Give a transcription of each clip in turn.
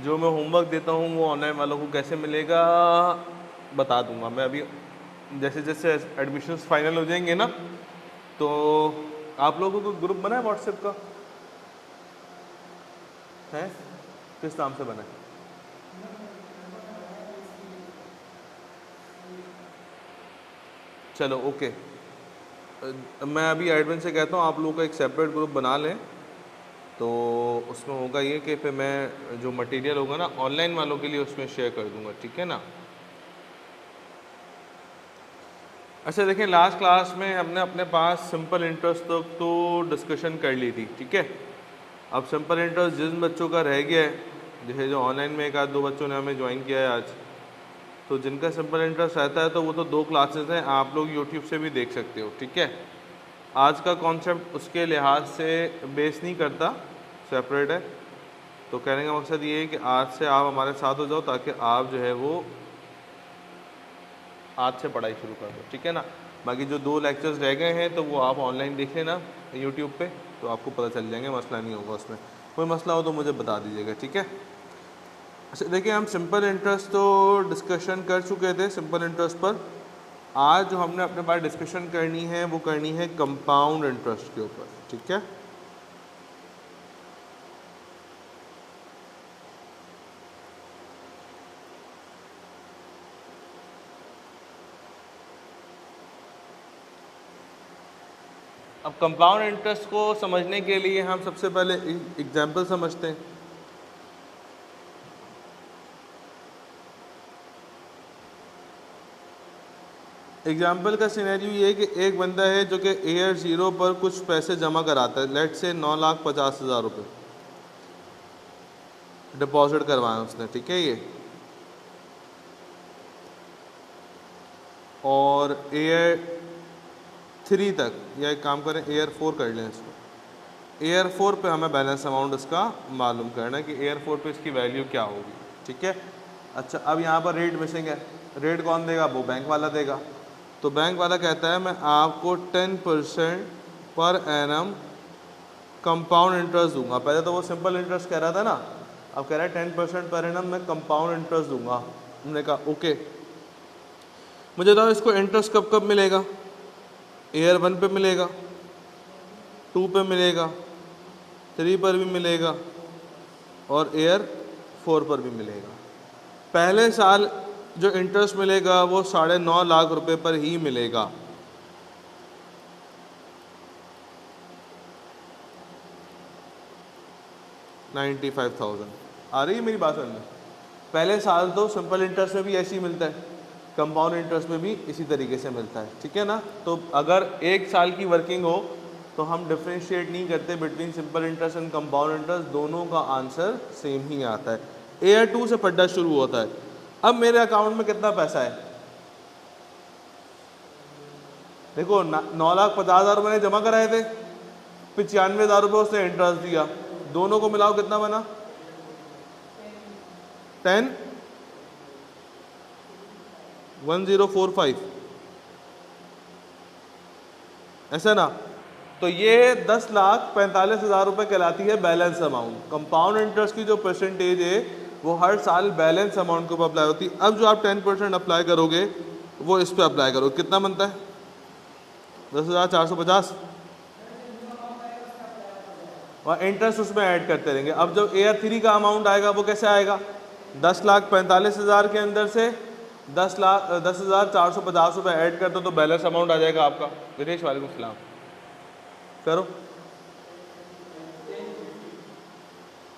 जो मैं होमवर्क देता हूँ वो ऑनलाइन वालों को कैसे मिलेगा बता दूंगा मैं अभी। जैसे जैसे एडमिशन्स फाइनल हो जाएंगे ना, तो आप लोगों को ग्रुप बना है व्हाट्सएप का? है? किस नाम से बना है? चलो ओके। मैं अभी एडमिन से कहता हूँ आप लोगों का एक सेपरेट ग्रुप बना लें, तो उसमें होगा ये कि फिर मैं जो मटेरियल होगा ना ऑनलाइन वालों के लिए उसमें शेयर कर दूंगा, ठीक है ना। अच्छा देखिए, लास्ट क्लास में हमने अपने पास सिंपल इंटरेस्ट तक तो डिस्कशन कर ली थी, ठीक है। अब सिंपल इंटरेस्ट जिन बच्चों का रह गया है, जैसे जो ऑनलाइन में एक आध दो बच्चों ने हमें ज्वाइन किया है आज, तो जिनका सिंपल इंटरेस्ट रहता है तो वो तो 2 क्लासेस हैं, आप लोग यूट्यूब से भी देख सकते हो, ठीक है। आज का कॉन्सेप्ट उसके लिहाज से बेस नहीं करता, सेपरेट है। तो कहने का मकसद ये है कि आज से आप हमारे साथ हो जाओ ताकि आप जो है वो आज से पढ़ाई शुरू कर दो, ठीक है ना। बाकी जो 2 लेक्चर्स रह गए हैं तो वो आप ऑनलाइन देख लेना यूट्यूब पे, तो आपको पता चल जाएंगे, मसला नहीं होगा उसमें। कोई मसला हो तो मुझे बता दीजिएगा, ठीक है। अच्छा देखिए, हम सिंपल इंटरेस्ट तो डिस्कशन कर चुके थे सिंपल इंटरेस्ट पर। आज जो हमने अपने पास डिस्कशन करनी है वो करनी है कंपाउंड इंटरेस्ट के ऊपर, ठीक है। अब कंपाउंड इंटरेस्ट को समझने के लिए हम सबसे पहले एग्जाम्पल समझते हैं। एग्जाम्पल का सिनेरियो ये है कि एक बंदा है जो कि ईयर 0 पर कुछ पैसे जमा कराता है, लेट से 9,50,000 रुपये डिपॉजिट करवाए उसने, ठीक है ये। और ईयर 3 तक, या एक काम करें ईयर 4 कर लें इसको। ईयर 4 पे हमें बैलेंस अमाउंट इसका मालूम करना है कि ईयर 4 पे इसकी वैल्यू क्या होगी, ठीक है। अच्छा, अब यहाँ पर रेट मिसिंग है। रेट कौन देगा? वो बैंक वाला देगा। तो बैंक वाला कहता है मैं आपको 10% पर एनम कंपाउंड इंटरेस्ट दूंगा। पहले तो वो सिंपल इंटरेस्ट कह रहा था ना, अब कह रहा है 10% पर एनम मैं कंपाउंड इंटरेस्ट दूंगा। हमने कहा ओके। मुझे बताओ इसको इंटरेस्ट कब कब मिलेगा? ईयर 1 पे मिलेगा, 2 पे मिलेगा, 3 पर भी मिलेगा और ईयर 4 पर भी मिलेगा। पहले साल जो इंटरेस्ट मिलेगा वो 9.5 लाख रुपए पर ही मिलेगा। $95,000। आ रही है मेरी बात समझ में? पहले साल तो सिंपल इंटरेस्ट में भी ऐसे ही मिलता है, कंपाउंड इंटरेस्ट में भी इसी तरीके से मिलता है, ठीक है ना। तो अगर 1 साल की वर्किंग हो तो हम डिफ्रेंशिएट नहीं करते between simple interest and compound interest, दोनों का आंसर सेम ही आता है। ईयर 2 से पढ़ना शुरू होता है। अब मेरे अकाउंट में कितना पैसा है? देखो 9,50,000 मैंने जमा कराए थे, 95,000 रुपये उसने इंटरेस्ट दिया, दोनों को मिलाओ कितना बना? 10,1045, ऐसा ना। तो ये 10,45,000 रुपये कहलाती है बैलेंस अमाउंट। कंपाउंड इंटरेस्ट की जो परसेंटेज है वो हर साल बैलेंस अमाउंट के ऊपर अप्लाई होती है। अब जो आप 10% अप्लाई करोगे वो इस पर अप्लाई करोगे, कितना बनता है? 10,450, और इंटरेस्ट उसमें ऐड करते रहेंगे। अब जब ईयर 3 का अमाउंट आएगा वो कैसे आएगा? 10,45,000 के अंदर से 10,450 रुपये ऐड कर दो तो बैलेंस अमाउंट आ जाएगा आपका। विनेश वालेकुम सलाम, करो।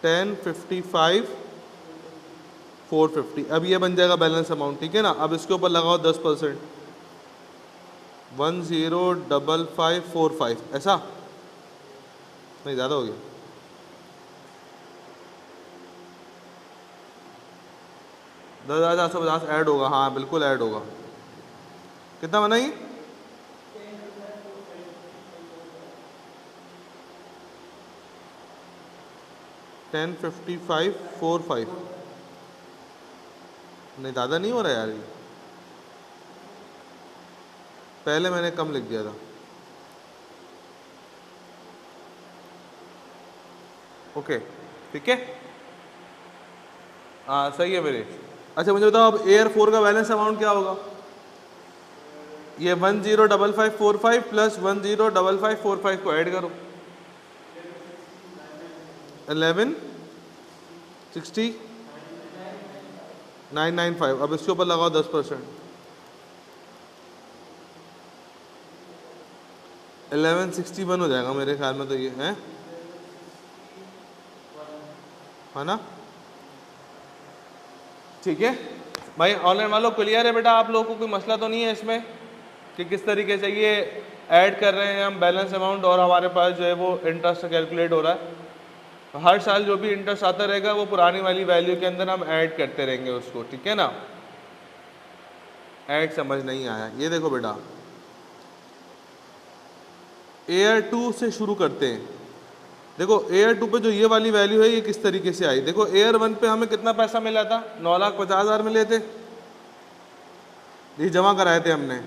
10,55,450, अब ये बन जाएगा बैलेंस अमाउंट, ठीक है ना। अब इसके ऊपर लगाओ 10%, 10,55,45, ऐसा नहीं, ज़्यादा हो गया। 10,450 ऐड होगा, हाँ बिल्कुल ऐड होगा। कितना बना ये? 10,55,45, नहीं ज़्यादा नहीं हो रहा यार ये, पहले मैंने कम लिख दिया था। ओके ठीक है। हाँ सही है मेरे। अच्छा मुझे बताओ अब एयर 4 का बैलेंस अमाउंट क्या होगा? ये 105545 प्लस 105545 को ऐड करो, 116995। अब इसके ऊपर लगाओ 10%, 1161 हो जाएगा मेरे ख्याल में तो ये है ना? ठीक है भाई, ऑनलाइन वालों क्लियर है बेटा? आप लोगों को कोई मसला तो नहीं है इसमें कि किस तरीके से ये ऐड कर रहे हैं हम बैलेंस अमाउंट और हमारे पास जो है वो इंटरेस्ट कैलकुलेट हो रहा है? तो हर साल जो भी इंटरेस्ट आता रहेगा वो पुरानी वाली वैल्यू के अंदर हम ऐड करते रहेंगे उसको, ठीक है ना? ऐड समझ नहीं आया? ये देखो बेटा, एयर 2 से शुरू करते हैं। देखो एयर 2 पे जो ये वाली वैल्यू है ये किस तरीके से आई। देखो एयर 1 पे हमें कितना पैसा मिला था? 9,50,000 मिले थे, ये जमा कराए थे हमने।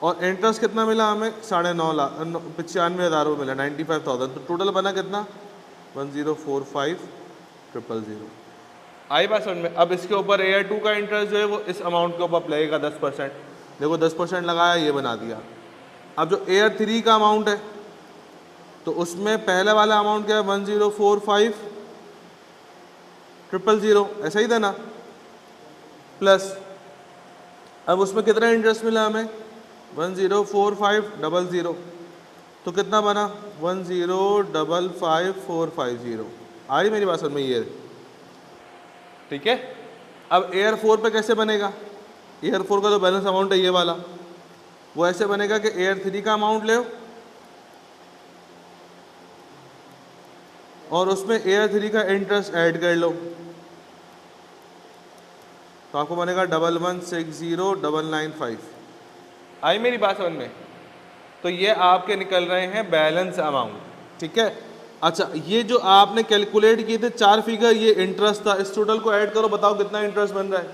और इंटरेस्ट कितना मिला हमें? 9,95,000 मिला, 95,000। तो टोटल बना कितना? 10,45,000। आई बात समझ में? अब इसके ऊपर एयर 2 का इंटरेस्ट जो है वो इस अमाउंट के ऊपर लगेगा 10%। देखो 10% लगाया, ये बना दिया। अब जो एयर 3 का अमाउंट है तो उसमें पहला वाला अमाउंट क्या है? 10,45,000, ऐसा ही था ना? प्लस अब उसमें कितना इंटरेस्ट मिला हमें? 10,45,000। तो कितना बना? 10,55,450। आ रही मेरी बात समझ में? ये ठीक है। अब एयर 4 पे कैसे बनेगा? एयर 4 का जो बैलेंस अमाउंट है ये वाला, वो ऐसे बनेगा कि एयर 3 का अमाउंट ले और उसमें एयर 3 का इंटरेस्ट ऐड कर लो, तो आपको बनेगा 11,60,995। आई मेरी बात समझ में? तो ये आपके निकल रहे हैं बैलेंस अमाउंट, ठीक है। अच्छा ये जो आपने कैलकुलेट किए थे 4 फिगर, ये इंटरेस्ट था, इस टोटल को ऐड करो, बताओ कितना इंटरेस्ट बन रहा है?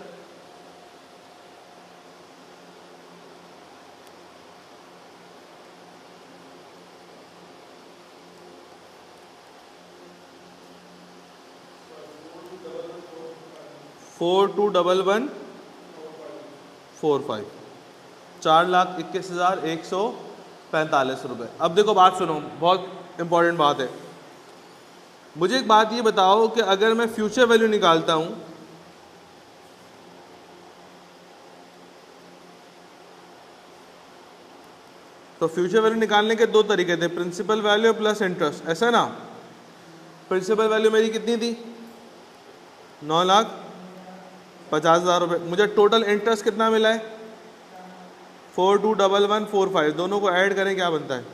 Four two double one four five 4,21,145 रुपये। अब देखो बात सुनो, बहुत इंपॉर्टेंट बात है। मुझे एक बात ये बताओ कि अगर मैं फ्यूचर वैल्यू निकालता हूं तो फ्यूचर वैल्यू निकालने के दो तरीके थे, प्रिंसिपल वैल्यू प्लस इंटरेस्ट, ऐसा ना? प्रिंसिपल वैल्यू मेरी कितनी थी? 9,50,000 रुपये। मुझे टोटल इंटरेस्ट कितना मिला है? 421145। दोनों को ऐड करें क्या बनता है?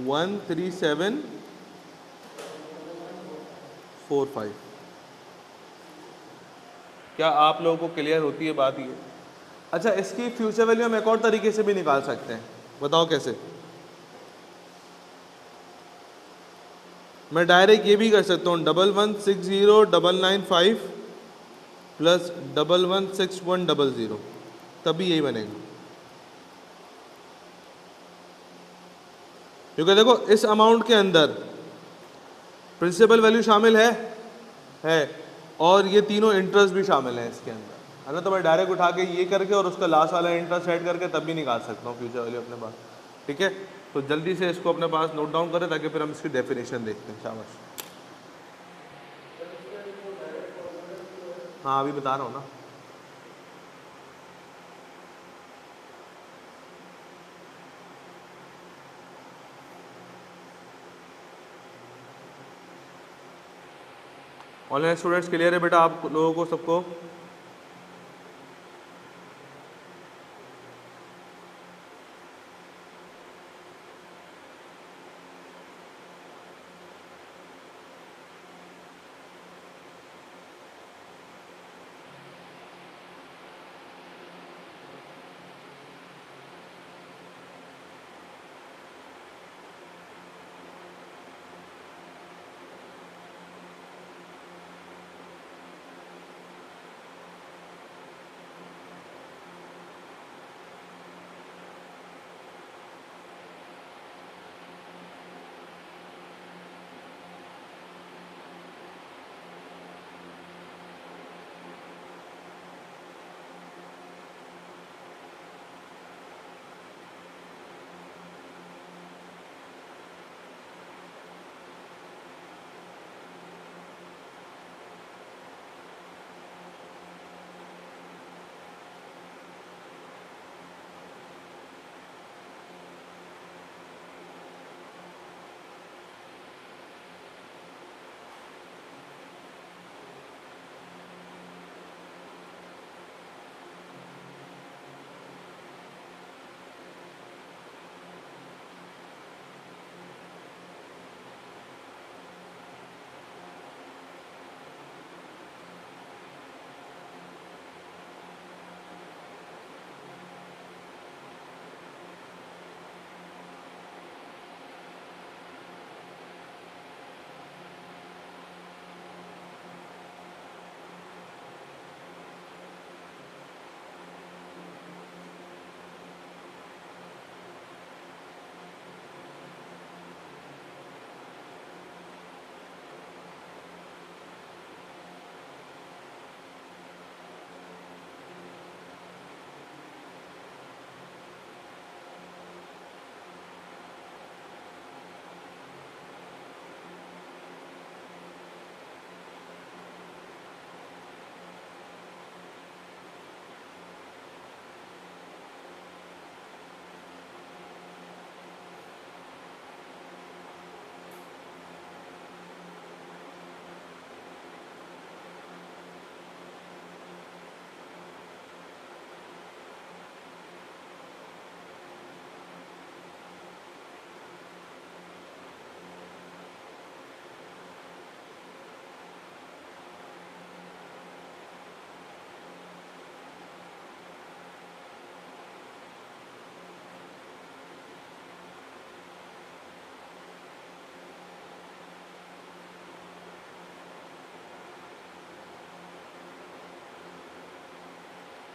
वन 13745। क्या आप लोगों को क्लियर होती है बात ये? अच्छा इसकी फ्यूचर वैल्यू हम एक और तरीके से भी निकाल सकते हैं, बताओ कैसे? मैं डायरेक्ट ये भी कर सकता हूँ, 11,60,995 प्लस 11,61,000, तभी यही बनेगा। क्योंकि देखो इस अमाउंट के अंदर प्रिंसिपल वैल्यू शामिल है और ये तीनों इंटरेस्ट भी शामिल है इसके अंदर, है ना? तो मैं डायरेक्ट उठा के ये करके और उसका लास्ट वाला इंटरेस्ट ऐड करके तब भी निकाल सकता हूँ फ्यूचर वैल्यू अपने पास, ठीक है। तो जल्दी से इसको अपने पास नोट डाउन करें ताकि फिर हम इसकी डेफिनेशन देखते हैं। शाबाश। हाँ अभी बता रहा हूँ ना। ऑनलाइन स्टूडेंट्स क्लियर है बेटा आप लोगों को सबको?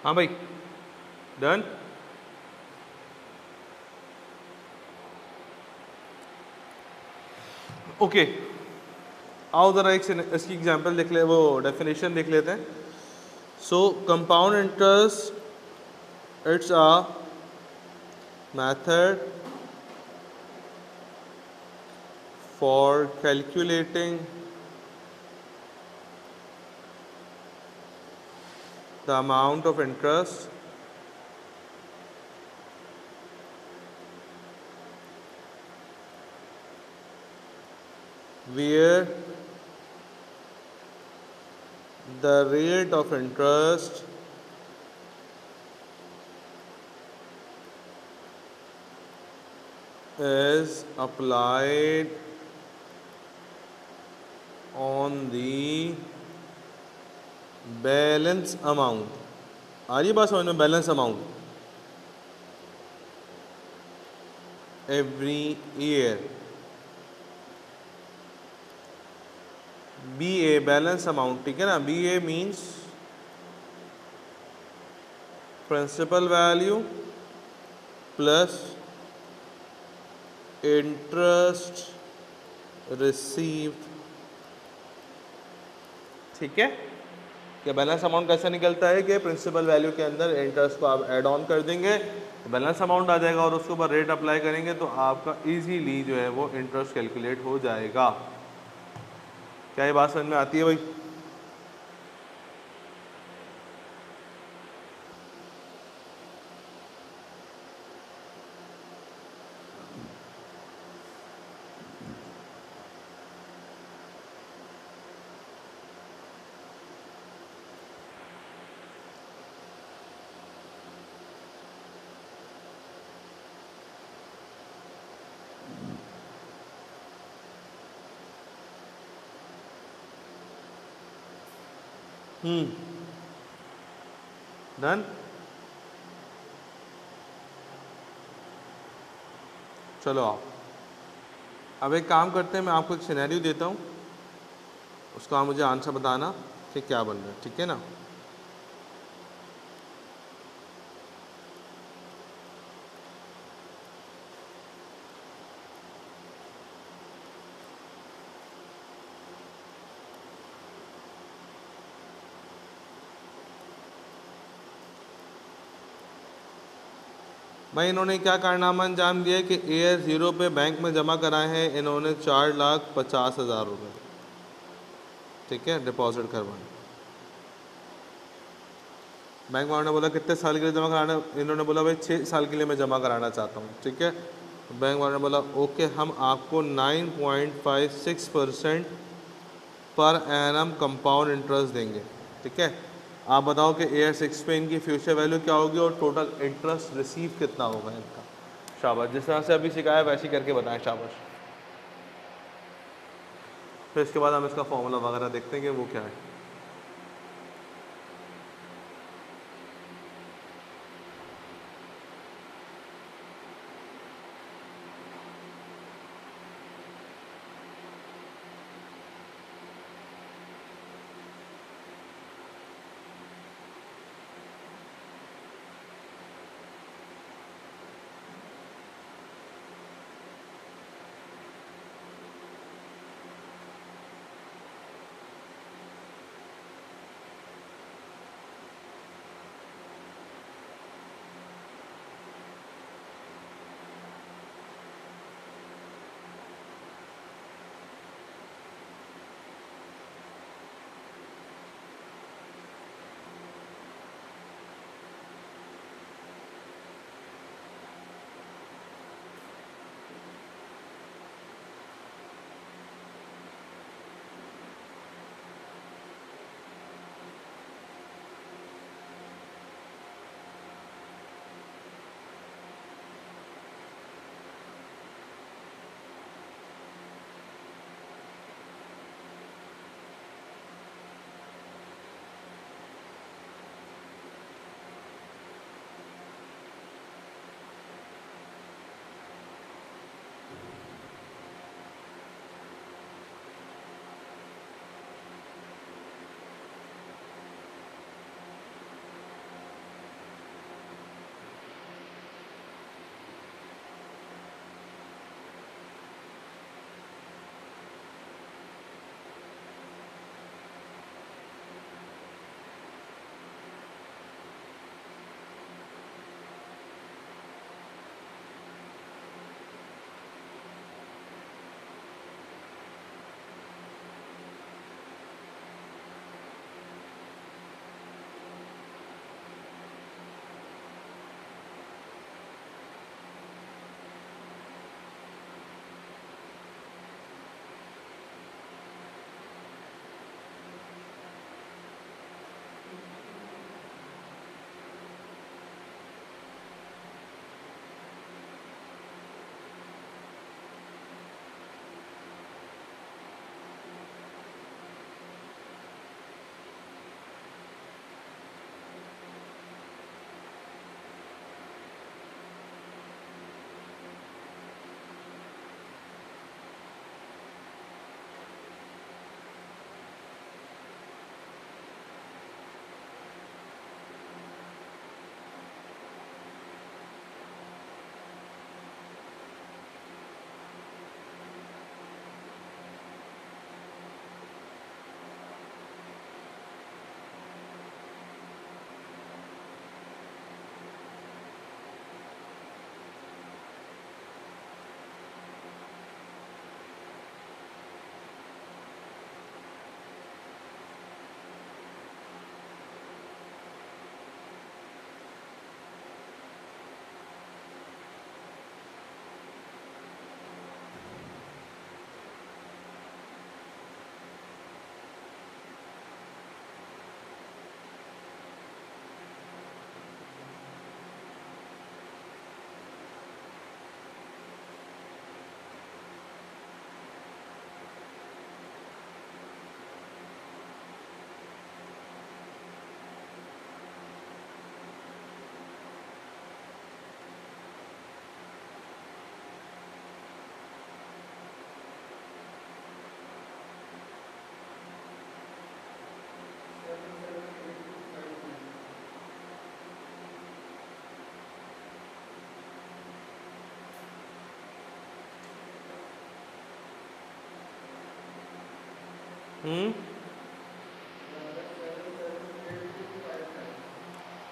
हाँ भाई, डन। ओके, आओ ज़रा इसकी एग्जांपल देख ले, वो डेफिनेशन देख लेते हैं। सो compound interest it's a method for calculating the amount of interest where the rate of interest is applied on the balance amount। आ रही बात समझ में? Balance amount every year, B A balance amount, ठीक है ना। B A means principal value plus interest received, ठीक है। कि बैलेंस अमाउंट कैसे निकलता है कि प्रिंसिपल वैल्यू के अंदर इंटरेस्ट को आप ऐड ऑन कर देंगे, बैलेंस अमाउंट आ जाएगा और उसके ऊपर रेट अप्लाई करेंगे तो आपका इजीली जो है वो इंटरेस्ट कैलकुलेट हो जाएगा। क्या ये बात समझ में आती है भाई? डन। चलो आओ, अब एक काम करते हैं, मैं आपको एक सिनेरियो देता हूँ, उसका आप मुझे आंसर बताना कि क्या बन रहा है, ठीक है ना। भाई इन्होंने क्या कारनामा अंजाम दिया कि एयर 0 पे बैंक में जमा कराए हैं इन्होंने 4,50,000 रुपये, ठीक है, डिपॉजिट करवाए। बैंक वालों ने बोला कितने साल के लिए जमा कराना, इन्होंने बोला भाई 6 साल के लिए मैं जमा कराना चाहता हूँ, ठीक है। बैंक वालों ने बोला ओके, हम आपको 9.56% पर एनम कंपाउंड इंटरेस्ट देंगे, ठीक है। आप बताओ कि एयर 6 पे इनकी फ्यूचर वैल्यू क्या होगी और टोटल इंटरेस्ट रिसीव कितना होगा इनका। शाबाश, जिस तरह से अभी सिखाया वैसे ही करके बताएं, शाबाश। फिर इसके बाद हम इसका फॉर्मूला वगैरह देखते हैं कि वो क्या है।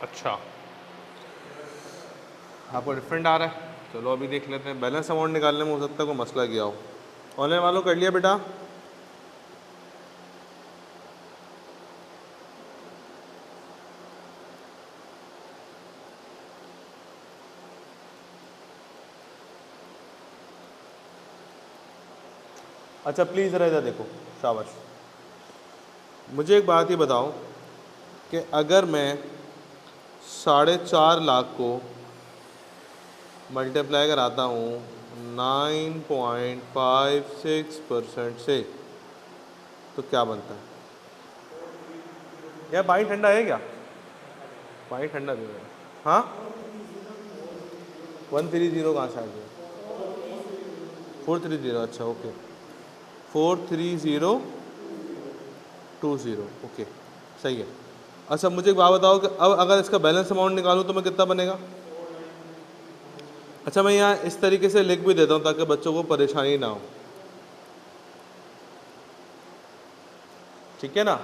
अच्छा, आपको डिफरेंट आ रहा है, चलो अभी देख लेते हैं। बैलेंस अमाउंट निकालने में हो सकता है कोई मसला किया हो। ऑनलाइन वालों कर लिया बेटा? अच्छा प्लीज़ ज़रा इधर देखो, शाबाश। मुझे एक बात ही बताओ कि अगर मैं 4.5 लाख को मल्टीप्लाई कराता हूँ 9.56% से, तो क्या बनता है? यार पानी ठंडा है क्या? पानी ठंडा नहीं है। हाँ 130 कहाँ से आ गया? 430, अच्छा ओके, 43020, ओके सही है। अच्छा मुझे एक बात बताओ कि अब अगर इसका बैलेंस अमाउंट निकालूं तो मैं कितना बनेगा? अच्छा मैं यहाँ इस तरीके से लिख भी देता हूँ ताकि बच्चों को परेशानी ना हो, ठीक है ना।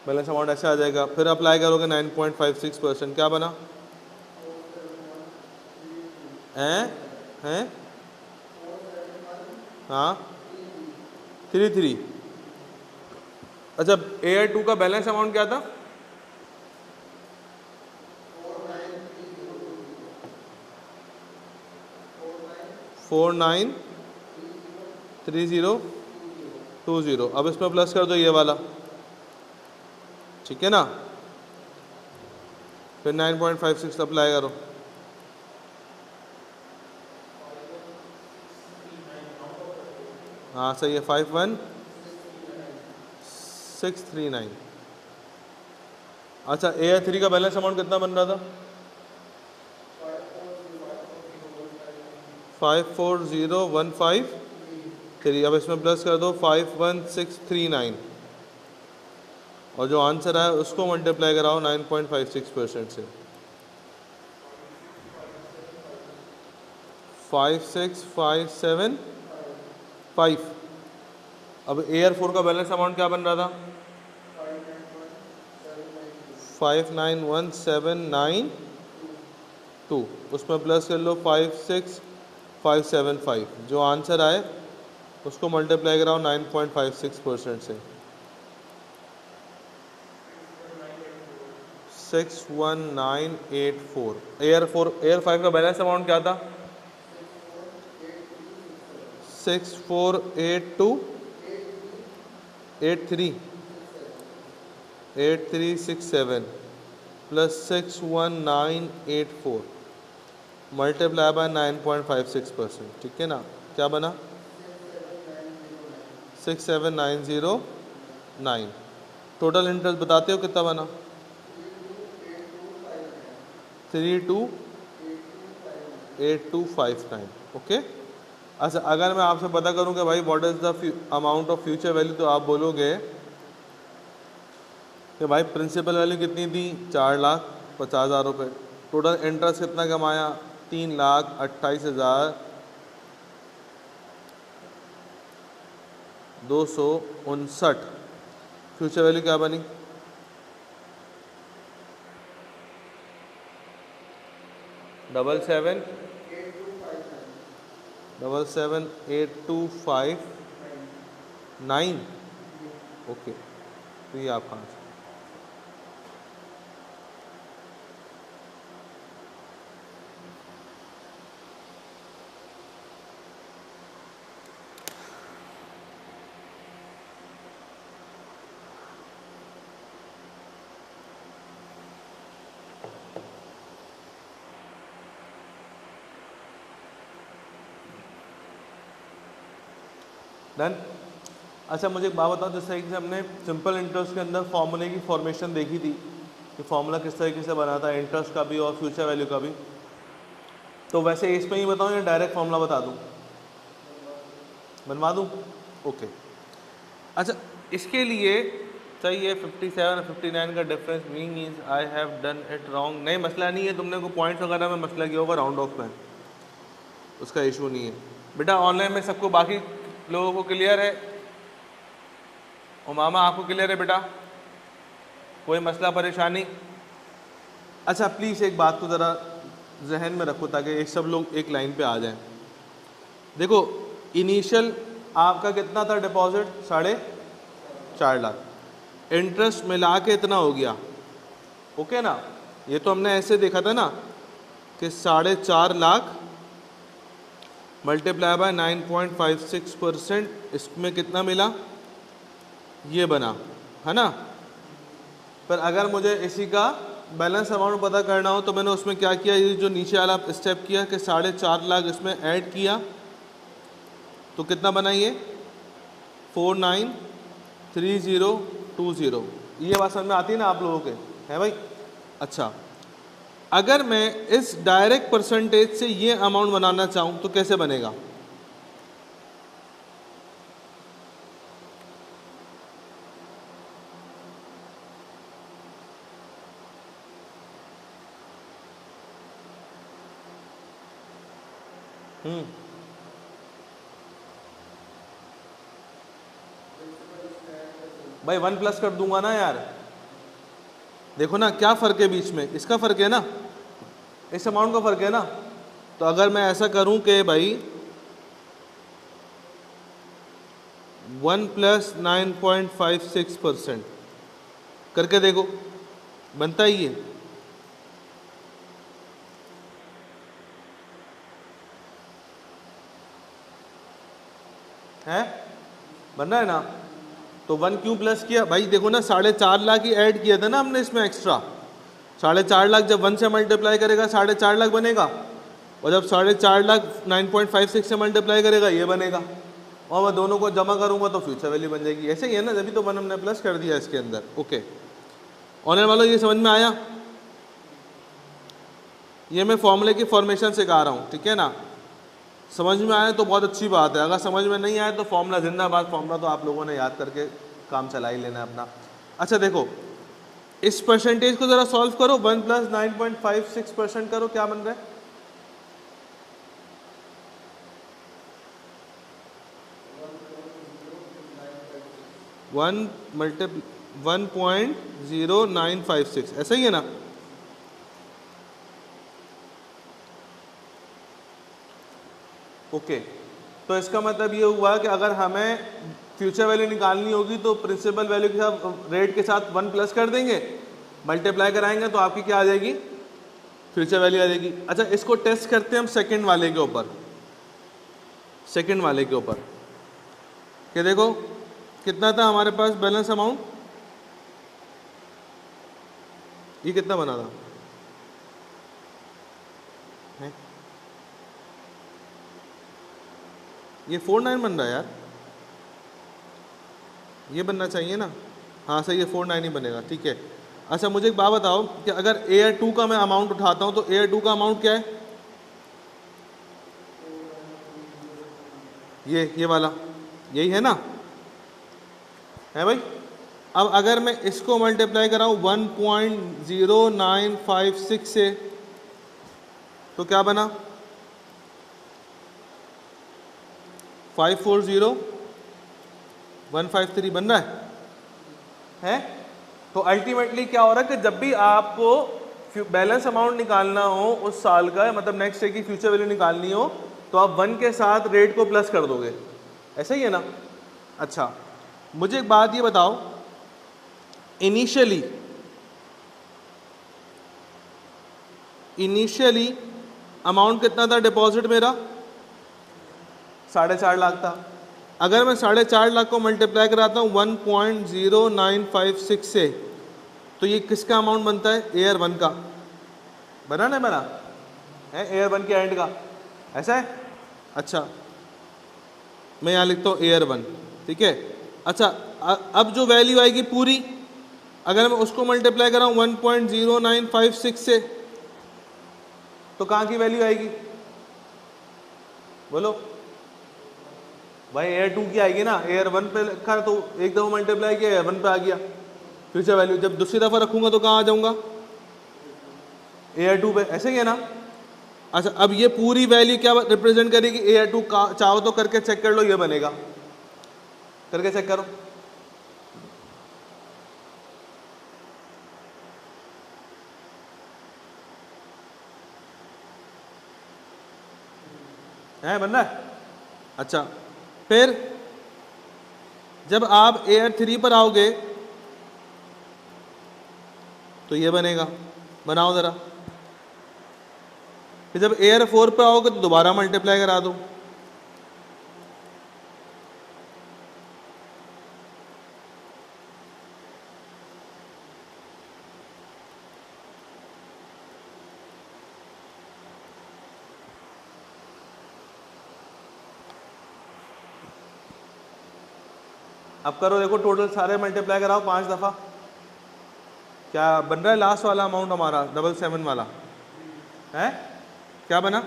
बैलेंस अमाउंट ऐसे आ जाएगा, फिर अप्लाई करोगे 9.56%, क्या बना? हैं हाँ 33। अच्छा AR2 का बैलेंस अमाउंट क्या था? 493020। अब इसमें प्लस कर दो ये वाला, ठीक है ना, फिर 9.56 अप्लाई करो। हाँ सही है, 51639। अच्छा AR3 का बैलेंस अमाउंट कितना बन रहा था? 54015 अब इसमें प्लस कर दो 51639, और जो आंसर आया उसको मल्टीप्लाई कराओ 9.56% से। 56575। अब AR4 का बैलेंस अमाउंट क्या बन रहा था? 591,792, उसमें प्लस कर लो 56575, जो आंसर आए उसको मल्टीप्लाई कराओ 9.56% से। 61984। AR5 का बैलेंस अमाउंट क्या था? 648283 प्लस 61984 मल्टीप्लाई बाय 9.56%, ठीक है ना। क्या बना? 67909। टोटल इंटरेस्ट बताते हो कितना बना? 328259, ओके। अच्छा अगर मैं आपसे पता करूं कि भाई what is the amount of future value, तो आप बोलोगे कि भाई प्रिंसिपल वैल्यू कितनी थी? 4,50,000 रुपये। टोटल इंटरेस्ट कितना कमाया? 3,28,259। फ्यूचर वैल्यू क्या बनी? 77,8259, ओके। तो ये आप कहाँ से? डन। अच्छा मुझे एक बात बताओ, जिस तरीके से हमने सिंपल इंटरेस्ट के अंदर फॉर्मूले की फॉर्मेशन देखी थी कि फॉर्मूला किस तरीके से बना था, इंटरेस्ट का भी और फ्यूचर वैल्यू का भी, तो वैसे इसमें ही बताऊँ या डायरेक्ट फॉर्मूला बता दूँ? बनवा दूँ, ओके। अच्छा इसके लिए चाहिए 57 और 59 का difference, means I have done it wrong. नहीं मसला नहीं है, तुमने को पॉइंट्स वगैरह में मसला किया होगा राउंड ऑफ में, उसका इशू नहीं है बेटा। ऑनलाइन में सबको बाकी लोगों को क्लियर है? उमामा आपको क्लियर है बेटा? कोई मसला परेशानी? अच्छा प्लीज़ एक बात को ज़रा जहन में रखो ताकि एक सब लोग एक लाइन पे आ जाएं। देखो इनिशियल आपका कितना था डिपॉजिट? 4.5 लाख। इंटरेस्ट मिला के इतना हो गया, ओके ना? ये तो हमने ऐसे देखा था ना कि 4.5 लाख मल्टीप्लाई बाय 9.56%, इसमें कितना मिला? ये बना, है ना? पर अगर मुझे इसी का बैलेंस अमाउंट पता करना हो तो मैंने उसमें क्या किया, ये जो नीचे वाला स्टेप किया कि 4.5 लाख इसमें ऐड किया तो कितना बना ये? 493020। ये बात समझ में आती है ना आप लोगों के? है भाई? अच्छा, अगर मैं इस डायरेक्ट परसेंटेज से ये अमाउंट बनाना चाहूँ तो कैसे बनेगा? भाई 1 प्लस कर दूंगा ना यार। देखो ना क्या फ़र्क है बीच में, इसका फ़र्क है ना, इस अमाउंट का फ़र्क है ना। तो अगर मैं ऐसा करूं कि भाई 1 + 9.56% करके देखो, बनता ही है बन रहा है ना? तो 1 क्यों प्लस किया भाई? देखो ना 4.5 लाख ही ऐड किया था ना हमने इसमें एक्स्ट्रा। 4.5 लाख जब 1 से मल्टीप्लाई करेगा 4.5 लाख बनेगा, और जब 4.5 लाख 9.56 से मल्टीप्लाई करेगा ये बनेगा, और मैं दोनों को जमा करूंगा तो फ्यूचर वैल्यू बन जाएगी। ऐसे ही है ना, जब तो 1 हमने प्लस कर दिया इसके अंदर। ओके ऑनर वालों, ये समझ में आया? ये मैं फॉर्मूले की फॉर्मेशन सिखा रहा हूँ, ठीक है ना? समझ में आए तो बहुत अच्छी बात है, अगर समझ में नहीं आए तो फॉर्मूला जिंदाबाद, फॉर्मूला तो आप लोगों ने याद करके काम चला ही लेना है अपना। अच्छा देखो इस परसेंटेज को ज़रा सॉल्व करो, 1 + 9.56% करो, क्या बन रहा है? वन 1.0956, ऐसा ही है ना? ओके तो इसका मतलब ये हुआ कि अगर हमें फ्यूचर वैल्यू निकालनी होगी तो प्रिंसिपल वैल्यू के साथ रेट के साथ 1 प्लस कर देंगे, मल्टीप्लाई कराएंगे तो आपकी क्या आ जाएगी? फ्यूचर वैल्यू आ जाएगी। अच्छा इसको टेस्ट करते हैं हम सेकंड वाले के ऊपर, सेकंड वाले के ऊपर कि देखो कितना था हमारे पास बैलेंस अमाउंट, ये कितना बना था? है? ये 49 बन रहा है यार, ये बनना चाहिए ना? हाँ सही है, 49 ही बनेगा, ठीक है। अच्छा मुझे एक बात बताओ कि अगर एयर 2 का मैं अमाउंट उठाता हूँ तो एयर 2 का अमाउंट क्या है? ये वाला, यही है ना? है भाई? अब अगर मैं इसको मल्टीप्लाई कराऊँ 1.0956 से तो क्या बना? 540153 बन रहा है? तो अल्टीमेटली क्या हो रहा है कि जब भी आपको बैलेंस अमाउंट निकालना हो उस साल का, मतलब नेक्स्ट ईयर की फ्यूचर वैल्यू निकालनी हो तो आप 1 के साथ रेट को प्लस कर दोगे, ऐसा ही है ना? अच्छा मुझे एक बात ये बताओ, इनिशियली अमाउंट कितना था डिपॉजिट मेरा? 4.5 लाख था। अगर मैं 4.5 लाख को मल्टीप्लाई कराता हूँ 1.0956 से तो ये किसका अमाउंट बनता है? एयर 1 का। बना नहीं बना है? एयर 1 के एंड का, ऐसा है? अच्छा मैं यहाँ लिखता हूँ एयर 1, ठीक है। अच्छा अब जो वैल्यू आएगी पूरी, अगर मैं उसको मल्टीप्लाई कराऊँ 1.0956 से तो कहाँ की वैल्यू आएगी? बोलो भाई। एयर 2 की आएगी ना, एयर 1 पे लिखा तो एक दफ़ा मल्टीप्लाई किया, एयर 1 पे आ गया फ्यूचर वैल्यू। जब दूसरी दफ़ा रखूंगा तो कहाँ आ जाऊंगा? एयर 2 पे, ऐसे ही है ना? अच्छा अब ये पूरी वैल्यू क्या रिप्रेजेंट करेगी? एयर 2 का चाहो तो करके चेक कर लो, ये बनेगा, करके चेक करो। है, बन रहा है। अच्छा, फिर जब आप एयर 3 पर आओगे तो ये बनेगा, बनाओ ज़रा। फिर जब एयर 4 पर आओगे तो दोबारा मल्टीप्लाई करा दो। अब करो, देखो टोटल सारे मल्टीप्लाई कराओ 5 दफ़ा, क्या बन रहा है लास्ट वाला अमाउंट हमारा 77 वाला है, क्या बना?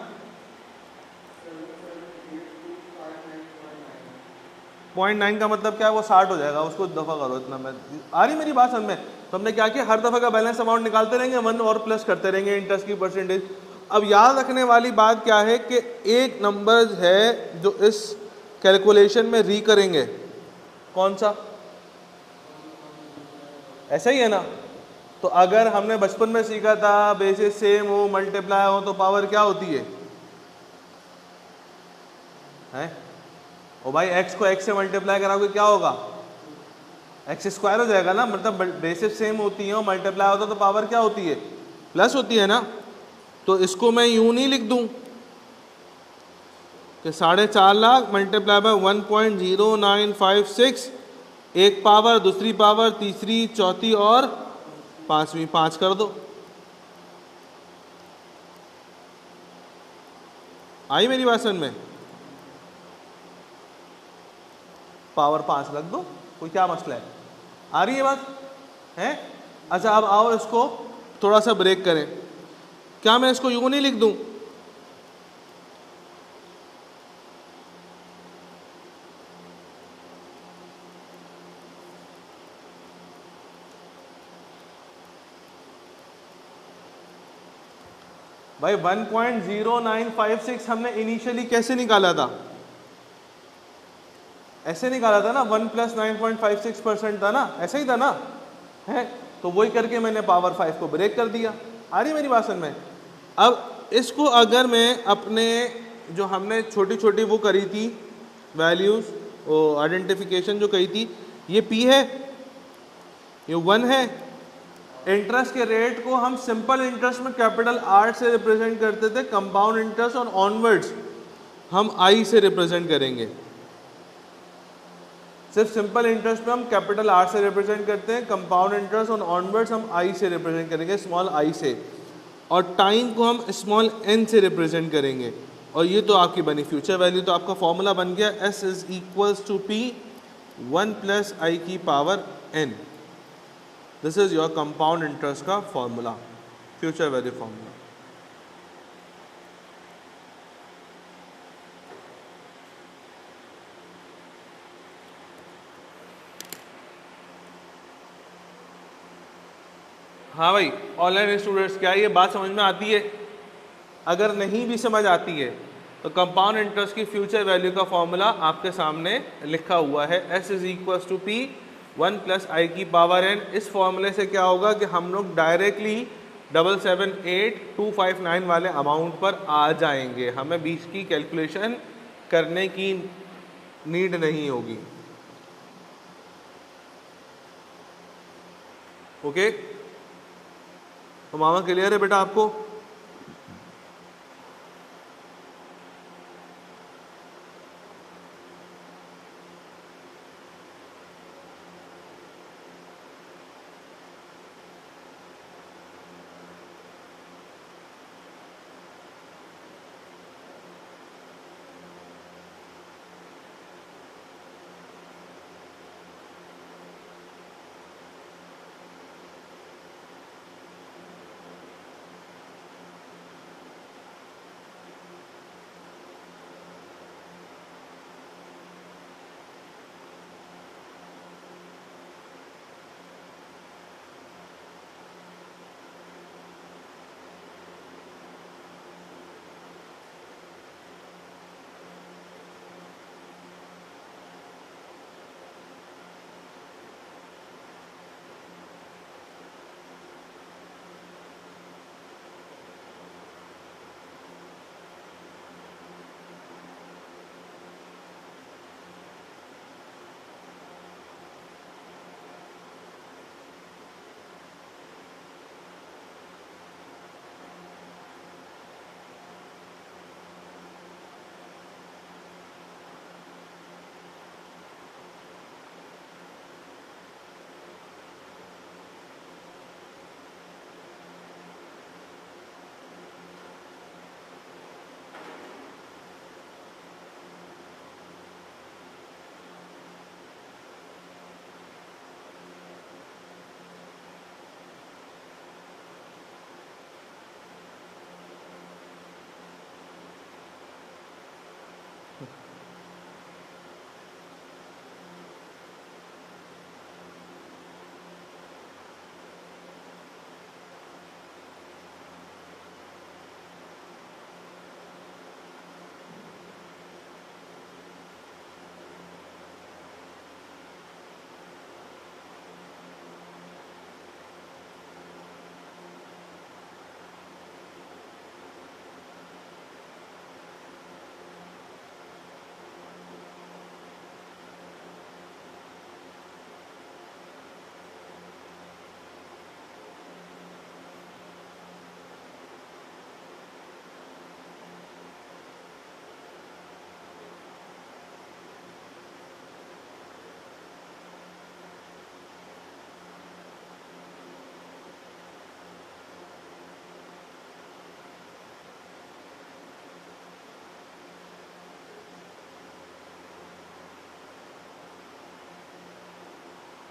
0.9 का मतलब क्या है, वो 60 हो जाएगा, उसको दफ़ा करो इतना। मैं आ रही मेरी बात समझ में? तो हमने क्या किया, हर दफ़ा का बैलेंस अमाउंट निकालते रहेंगे, 1 और प्लस करते रहेंगे इंटरेस्ट की परसेंटेज। अब याद रखने वाली बात क्या है कि एक नंबर है जो इस कैलकुलेशन में री करेंगे, कौन सा? ऐसा ही है ना। तो अगर हमने बचपन में सीखा था बेसिस सेम हो, मल्टीप्लाई हो तो पावर क्या होती है? ओ भाई, x को x से मल्टीप्लाई कराओगे क्या होगा? एक्स स्क्वायर हो जाएगा ना। मतलब बेसिस सेम होती है और मल्टीप्लाई होता तो पावर क्या होती है? प्लस होती है ना। तो इसको मैं यूं नहीं लिख दूं कि 4.5 लाख मल्टीप्लाई बाय 1.0956, एक पावर, दूसरी पावर, तीसरी, चौथी और पांचवी, 5 कर दो। आई मेरी बात समझ में? पावर 5 रख दो, कोई क्या मसला है? आ रही है बात है? अच्छा, अब आओ इसको थोड़ा सा ब्रेक करें। क्या मैं इसको यूं नहीं लिख दूं? भाई 1.0956 हमने इनिशियली कैसे निकाला था? ऐसे निकाला था ना, 1 + 9.56% था ना, ऐसा ही था ना, है? तो वही करके मैंने पावर 5 को ब्रेक कर दिया। आ रही मेरी बात समझ में? अब इसको अगर मैं अपने जो हमने छोटी छोटी वो करी थी वैल्यूज, वो आइडेंटिफिकेशन जो करी थी, ये P है, ये 1 है। इंटरेस्ट के रेट को हम सिंपल इंटरेस्ट में कैपिटल R से रिप्रेजेंट करते थे, कंपाउंड इंटरेस्ट और ऑनवर्ड्स हम I से रिप्रेजेंट करेंगे। सिर्फ सिंपल इंटरेस्ट में हम कैपिटल R से रिप्रेजेंट करते हैं, कंपाउंड इंटरेस्ट और ऑनवर्ड्स हम I से रिप्रेजेंट करेंगे, स्मॉल i से, और टाइम को हम स्मॉल n से रिप्रेजेंट करेंगे। और ये तो आपकी बनी फ्यूचर वैल्यू। तो आपका फॉर्मूला बन गया S = P 1 + I की power n। This is your compound interest का फॉर्मूला, फ्यूचर वैल्यू फॉर्मूला। हाँ भाई, ऑनलाइन स्टूडेंट्स, क्या ये बात समझ में आती है? अगर नहीं भी समझ आती है तो कंपाउंड इंटरेस्ट की फ्यूचर वैल्यू का फॉर्मूला आपके सामने लिखा हुआ है, S = P 1 + I की पावर n। इस फॉर्मूले से क्या होगा कि हम लोग डायरेक्टली 778,259 वाले अमाउंट पर आ जाएंगे, हमें बीच की कैलकुलेशन करने की नीड नहीं होगी। ओके, तो मामा क्लियर है बेटा आपको?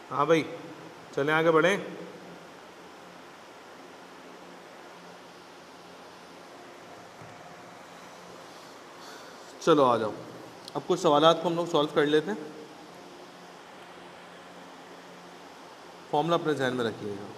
हाँ भाई, चलें आगे बढ़ें। चलो आ जाओ, अब कुछ सवालात को हम लोग सॉल्व कर लेते हैं। फॉर्मूला अपने जहन में रखिएगा।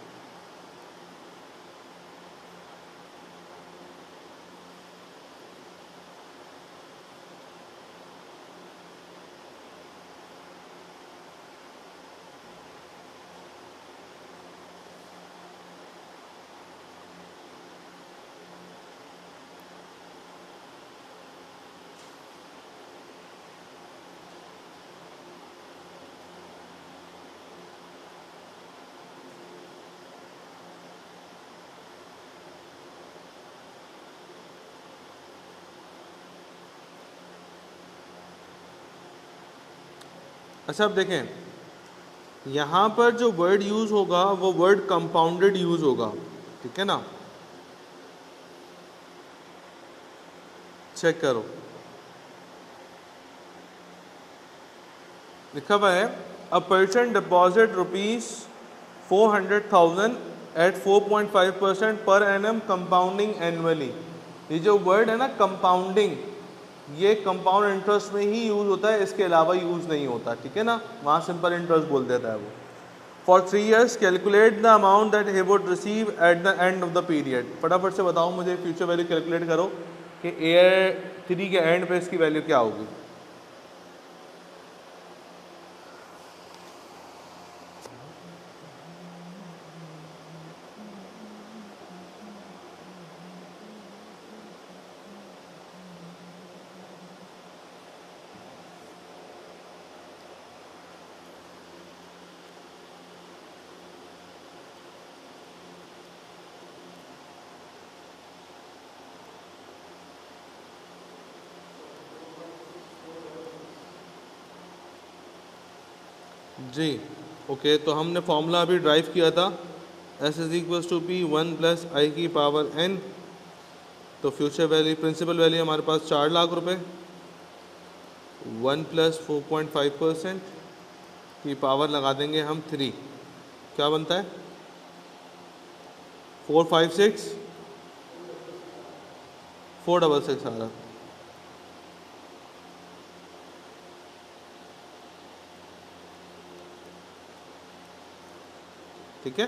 अच्छा, अब देखें, यहाँ पर जो वर्ड यूज़ होगा वो वर्ड कंपाउंडेड यूज़ होगा, ठीक है ना। चेक करो, लिखा हुआ है a person deposit ₹400,000 eight 4.5% per annum compounding annually. ये जो वर्ड है ना कंपाउंडिंग, ये कंपाउंड इंटरेस्ट में ही यूज होता है, इसके अलावा यूज नहीं होता, ठीक है ना। वहाँ सिंपल इंटरेस्ट बोल देता है वो। For 3 years calculate the amount that he would receive at the end of the period. फटाफट से बताओ मुझे, फ्यूचर वैल्यू कैलकुलेट करो कि ईयर 3 के एंड पे इसकी वैल्यू क्या होगी। जी ओके, तो हमने फॉर्मूला अभी ड्राइव किया था, S is equal to P 1 plus i की पावर n। तो फ्यूचर वैल्यू, प्रिंसिपल वैल्यू हमारे पास 4 लाख रुपए, 1 प्लस 4.5% की पावर लगा देंगे हम 3, क्या बनता है 456 466 आ रहा, ठीक है।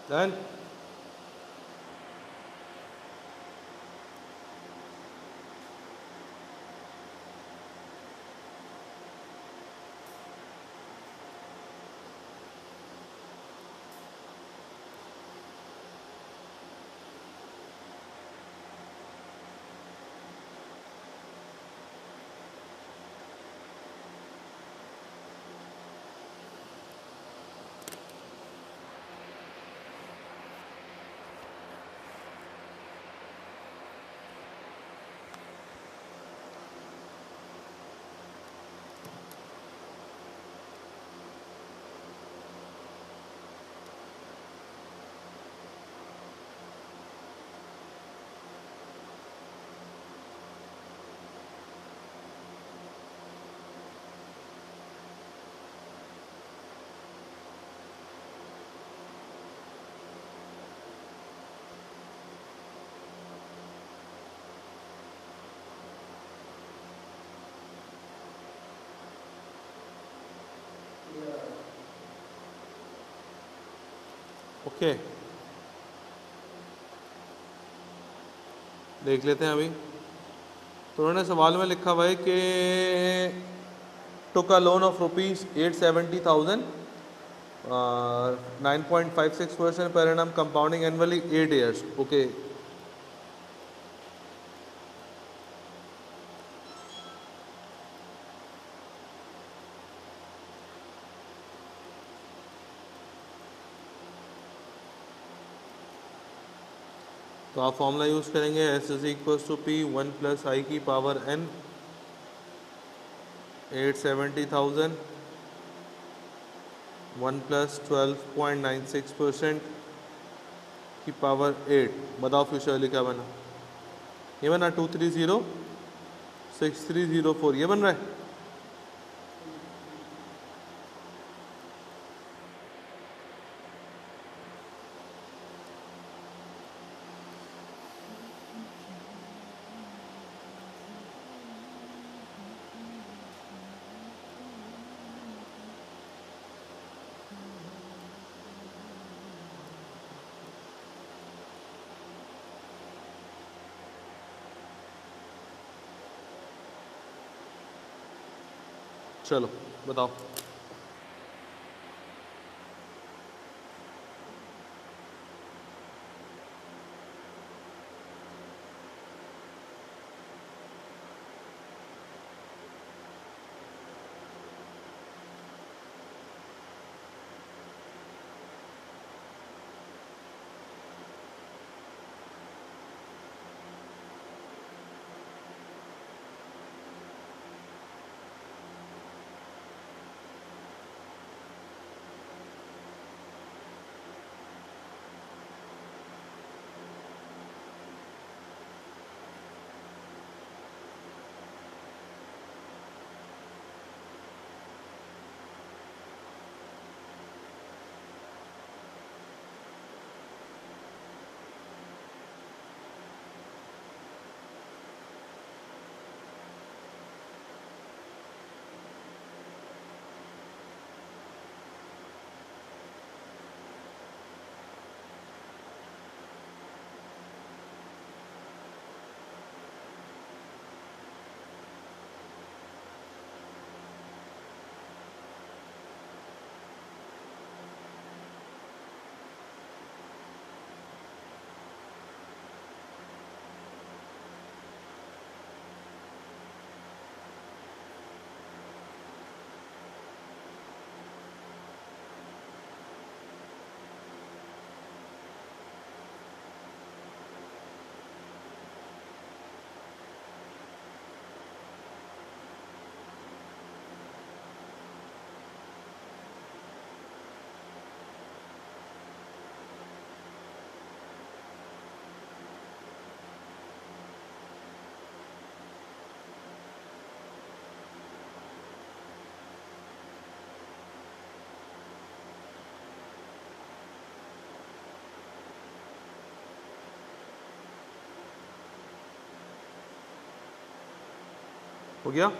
डन। ओके, देख लेते हैं अभी। तो उन्होंने सवाल में लिखा हुआ है कि took a loan of ₹870,000, 9.56% per annum compounding annually 8 years। Okay, तो आप फॉर्मूला यूज़ करेंगे S is equal to P 1 plus i की पावर n 870,000 1 प्लस 12.96% की पावर 8। बताओ फ्यूचर वैल्यू क्या बना? ये बना 2306304, ये बन रहा है। चलो बताओ। हो गया?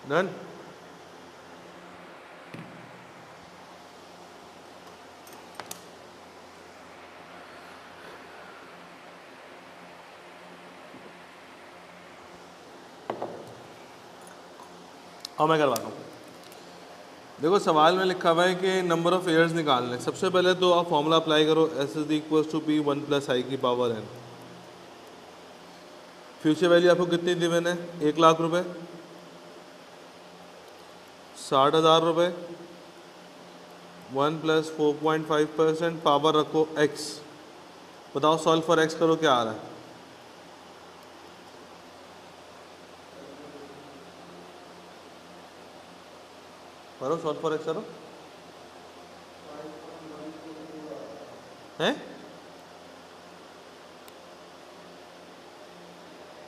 डन। अब मैं करवाता हूँ। देखो सवाल में लिखा हुआ है कि नंबर ऑफ एयर्स निकालने। सबसे पहले तो आप फॉर्मूला अप्लाई करो S is equal to P 1 plus i की पावर n। फ्यूचर वैल्यू आपको कितनी गिवन है? 1 लाख रुपए। 60,000 रुपये, 1 + 4.5% पावर रखो x। बताओ सॉल्व फॉर x करो क्या आ रहा है। करो सॉल्व फॉर x करो। है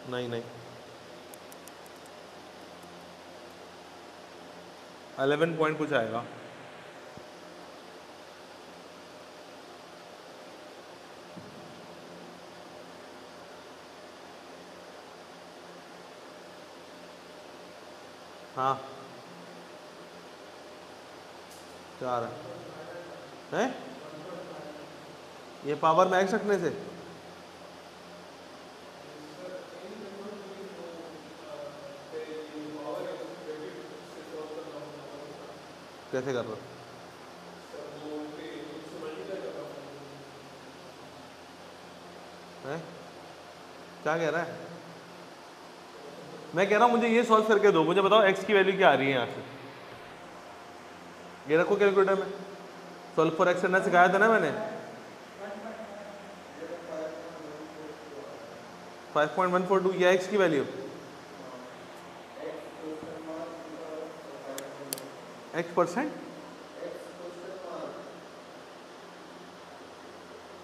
नहीं 11 पॉइंट कुछ आएगा। हाँ क्या आ रहा है? ये पावर में x रखने से कैसे कर रहे हो? हैं? क्या कह रहा है? मैं कह रहा हूँ मुझे ये सॉल्व करके दो, मुझे बताओ x की वैल्यू क्या आ रही है यहाँ से। ये रखो कैलकुलेटर में, सॉल्व फॉर x करना सिखाया था ना मैंने। 5.142 ये x की वैल्यू, x%।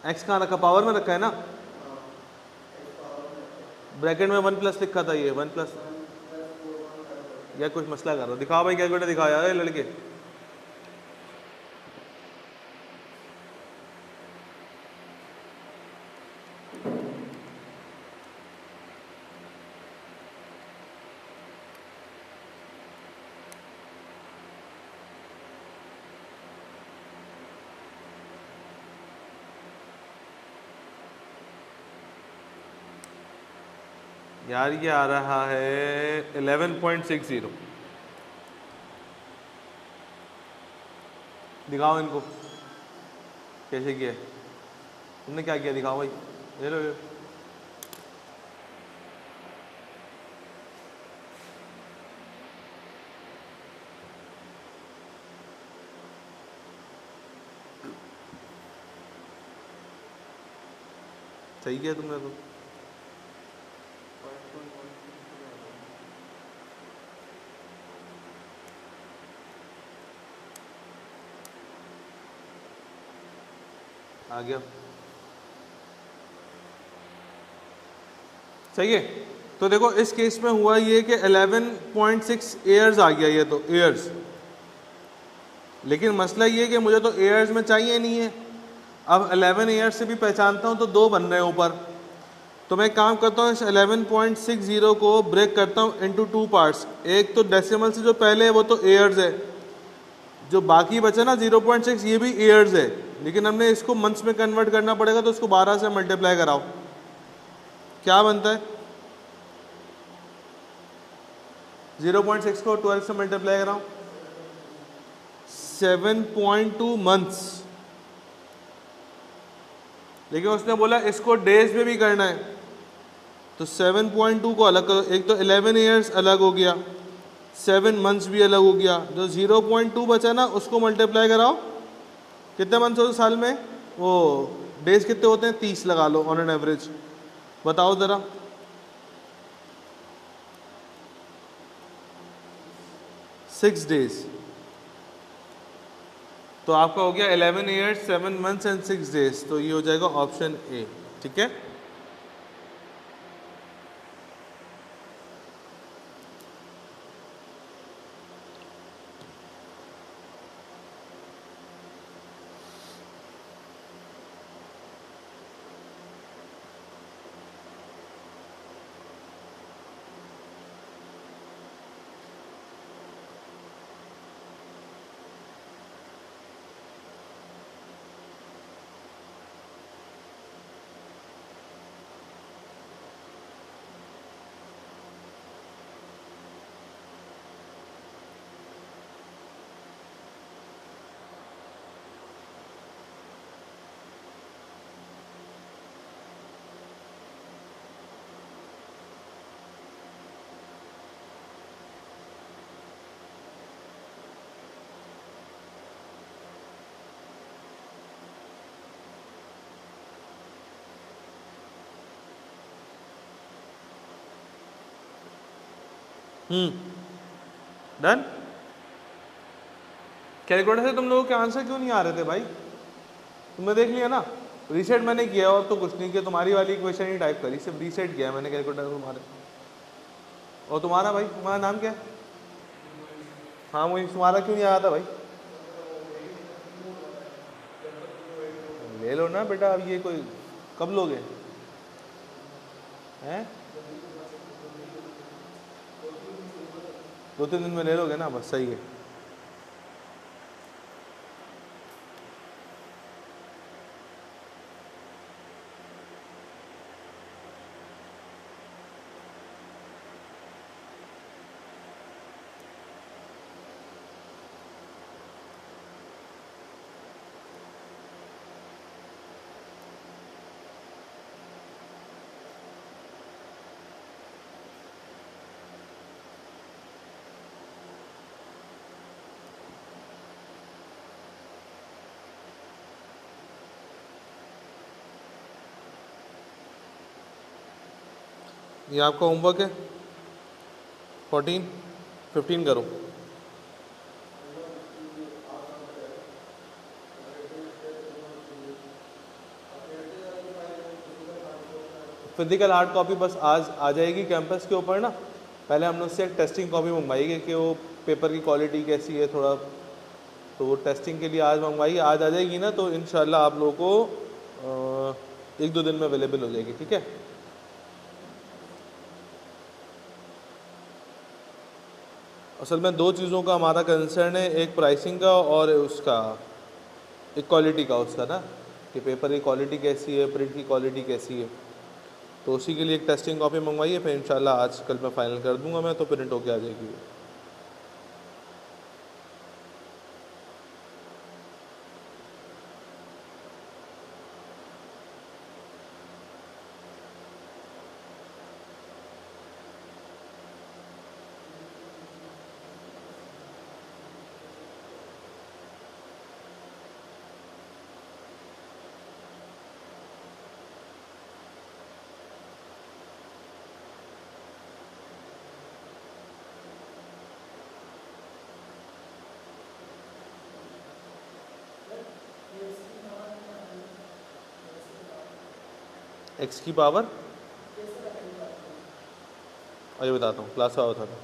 x कहाँ रखा? पावर में रखा है ना, ब्रैकेट में 1 प्लस लिखा था, ये 1 प्लस या कुछ मसला कर रहा। दिखाओ भाई कैलकुलेटर दिखाओ यार लड़के। यार ये आ रहा है 11.60। दिखाओ इनको कैसे किया है। तुमने क्या किया दिखाओ भाई। ये लो सही किया तुमने तो। आ गया सही है। तो देखो इस केस में हुआ ये कि 11.6 एयर्स आ गया, ये तो एयर्स। लेकिन मसला ये कि मुझे तो एयर्स में चाहिए नहीं है। अब 11 एयर्स से भी पहचानता हूँ तो 2 बन रहे हैं ऊपर। तो मैं काम करता हूँ इस 11.60 को ब्रेक करता हूँ इनटू 2 पार्ट्स। एक तो डेसिमल से जो पहले है वो तो एयर्स है, जो बाकी बचा ना 0.6 ये भी एयर्स है, लेकिन हमने इसको मंथ्स में कन्वर्ट करना पड़ेगा तो इसको 12 से मल्टीप्लाई कराओ। क्या बनता है? 0.6 को 12 से मल्टीप्लाई कराओ, 7.2 मंथ्स। लेकिन उसने बोला इसको डेज में भी करना है, तो 7.2 को अलग करो। एक तो 11 ईयर्स अलग हो गया, 7 मंथ्स भी अलग हो गया। जो 0.2 बचा ना उसको मल्टीप्लाई कराओ। कितने मंथ्स होते साल में? वो डेज कितने होते हैं? 30 लगा लो ऑन एन एवरेज। बताओ ज़रा। 6 डेज। तो आपका हो गया 11 ईयर्स 7 मंथ्स एंड 6 डेज। तो ये हो जाएगा ऑप्शन ए। ठीक है। डन। कैलकुलेटर से तुम लोगों के आंसर क्यों नहीं आ रहे थे भाई? तुमने देख लिया ना, रीसेट मैंने किया और तो कुछ नहीं किया, तुम्हारी वाली इक्वेशन ही टाइप करी, सिर्फ रीसेट किया मैंने कैलकुलेटर तुम्हारे। और तुम्हारा भाई, तुम्हारा नाम क्या है? हाँ मुझे तुम्हारा क्यों नहीं आया था भाई? ले लो ना बेटा, अब ये कोई कब लोगे हैं? 2-3 दिन में ले लोगे ना, बस सही है। ये आपका होमवर्क है 14-15 करो। फिजिकल हार्ड कॉपी बस आज आ जाएगी कैंपस के ऊपर ना, पहले हमने उससे एक टेस्टिंग कॉपी मंगवाई कि वो पेपर की क्वालिटी कैसी है थोड़ा, तो वो टेस्टिंग के लिए आज मंगवाई, आज आ जाएगी ना, तो इंशाल्लाह आप लोगों को 1-2 दिन में अवेलेबल हो जाएगी, ठीक है। असल में 2 चीज़ों का हमारा कंसर्न है, एक प्राइसिंग का और उसका एक क्वालिटी का उसका ना, कि पेपर की क्वालिटी कैसी है, प्रिंट की क्वालिटी कैसी है, तो उसी के लिए एक टेस्टिंग कॉपी मंगवाई है। फिर इंशाल्लाह आज कल मैं फाइनल कर दूंगा मैं, तो प्रिंट होके आ जाएगी। एक्स की पावर और ये बताता हूँ, क्लास का होता था।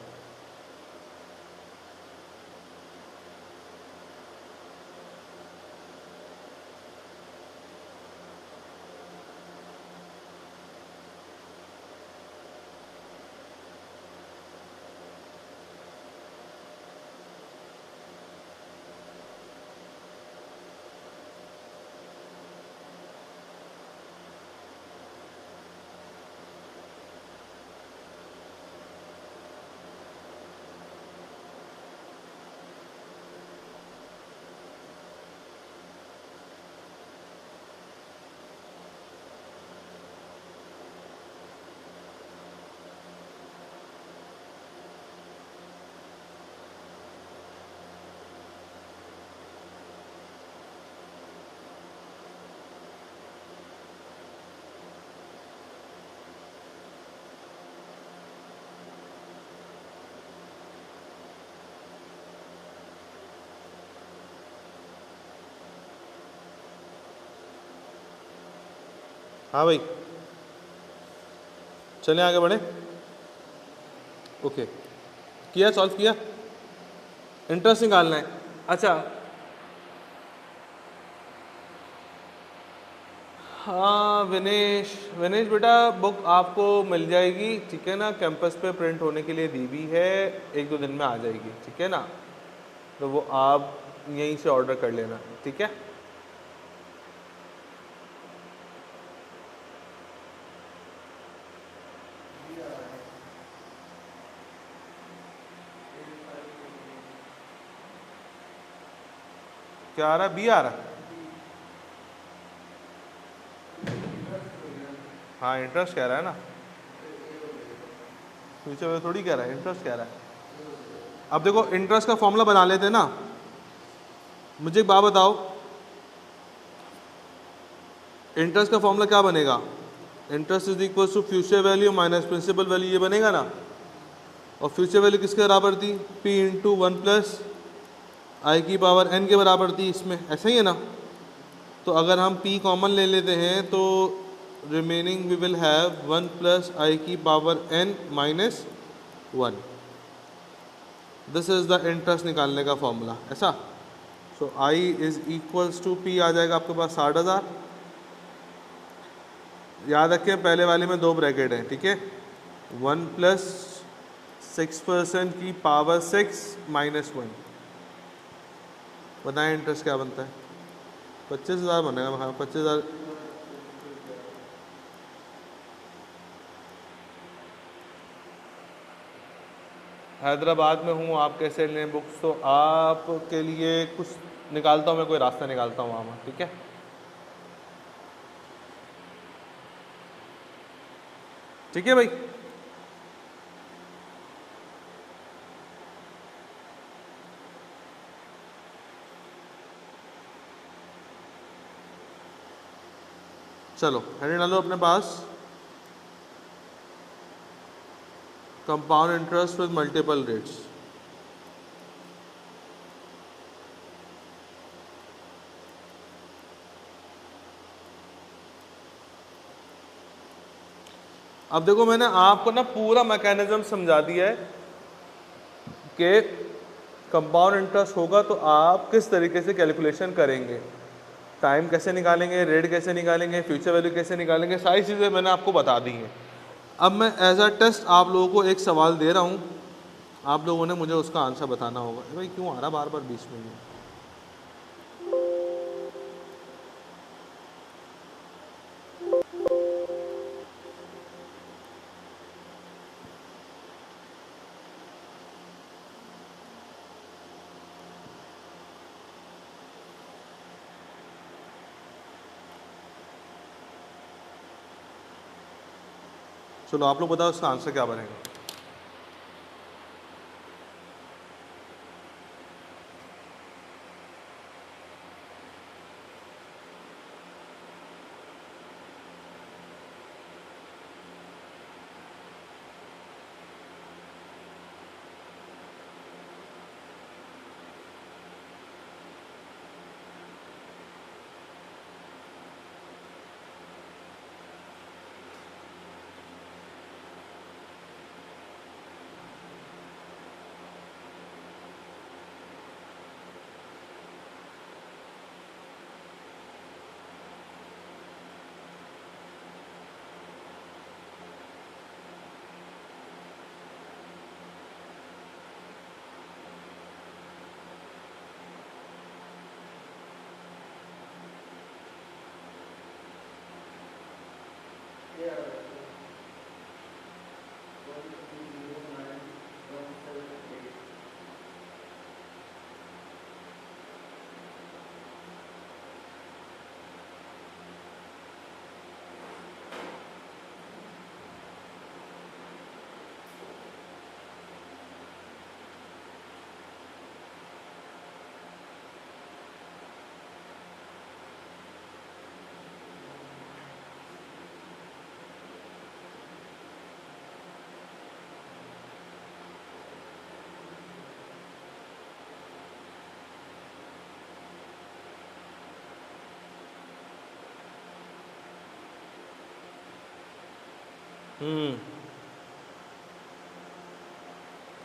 हाँ भाई, चलें आगे बढ़े। ओके, किया, सॉल्व किया, इंटरेस्ट निकालना है। अच्छा हाँ विनेश, विनेश बेटा बुक आपको मिल जाएगी, ठीक है ना, कैंपस पे प्रिंट होने के लिए दी हुई है, 1-2 दिन में आ जाएगी, ठीक है ना, तो वो आप यहीं से ऑर्डर कर लेना, ठीक है। क्या आ रहा है? बी आ रहा है? हाँ इंटरेस्ट कह रहा है ना, फ्यूचर में थोड़ी कह रहा है, इंटरेस्ट कह रहा है। अब देखो इंटरेस्ट का फॉर्मूला बना लेते हैं ना, मुझे एक बात बताओ, इंटरेस्ट का फॉर्मूला क्या बनेगा? Interest is equal to future value minus principal value, ये बनेगा ना। और फ्यूचर वैल्यू किसके बराबर थी, p इंटू 1 प्लस आई की पावर n के बराबर थी इसमें, ऐसा ही है ना। तो अगर हम p कॉमन ले लेते हैं तो remaining we will have 1 plus i की power n minus 1। This is the interest निकालने का फॉर्मूला, ऐसा। So i is equals to p आ जाएगा आपके पास 60,000। याद रखें पहले वाले में 2 ब्रैकेट हैं, ठीक है। 1 प्लस 6% की पावर 6 माइनस 1। बताएं इंटरेस्ट क्या बनता है, 25,000 बनेगा। हाँ 25,000। हैदराबाद में हूँ, आप कैसे लें बुक्स, तो आपके लिए कुछ निकालता हूँ मैं, कोई रास्ता निकालता हूँ वहाँ, ठीक है। ठीक है भाई। चलो हेडिंग डालो अपने पास, compound interest with multiple rates. अब देखो मैंने आपको ना पूरा मैकेनिज्म समझा दिया है कि कंपाउंड इंटरेस्ट होगा तो आप किस तरीके से कैलकुलेशन करेंगे, टाइम कैसे निकालेंगे, रेट कैसे निकालेंगे, फ्यूचर वैल्यू कैसे निकालेंगे, सारी चीज़ें मैंने आपको बता दी हैं। अब मैं एज अ टेस्ट आप लोगों को एक सवाल दे रहा हूँ, आप लोगों ने मुझे उसका आंसर बताना होगा। भाई क्यों आ रहा बार बार बीच में ये? चलो आप लोग बताओ उसका आंसर क्या बनेगा।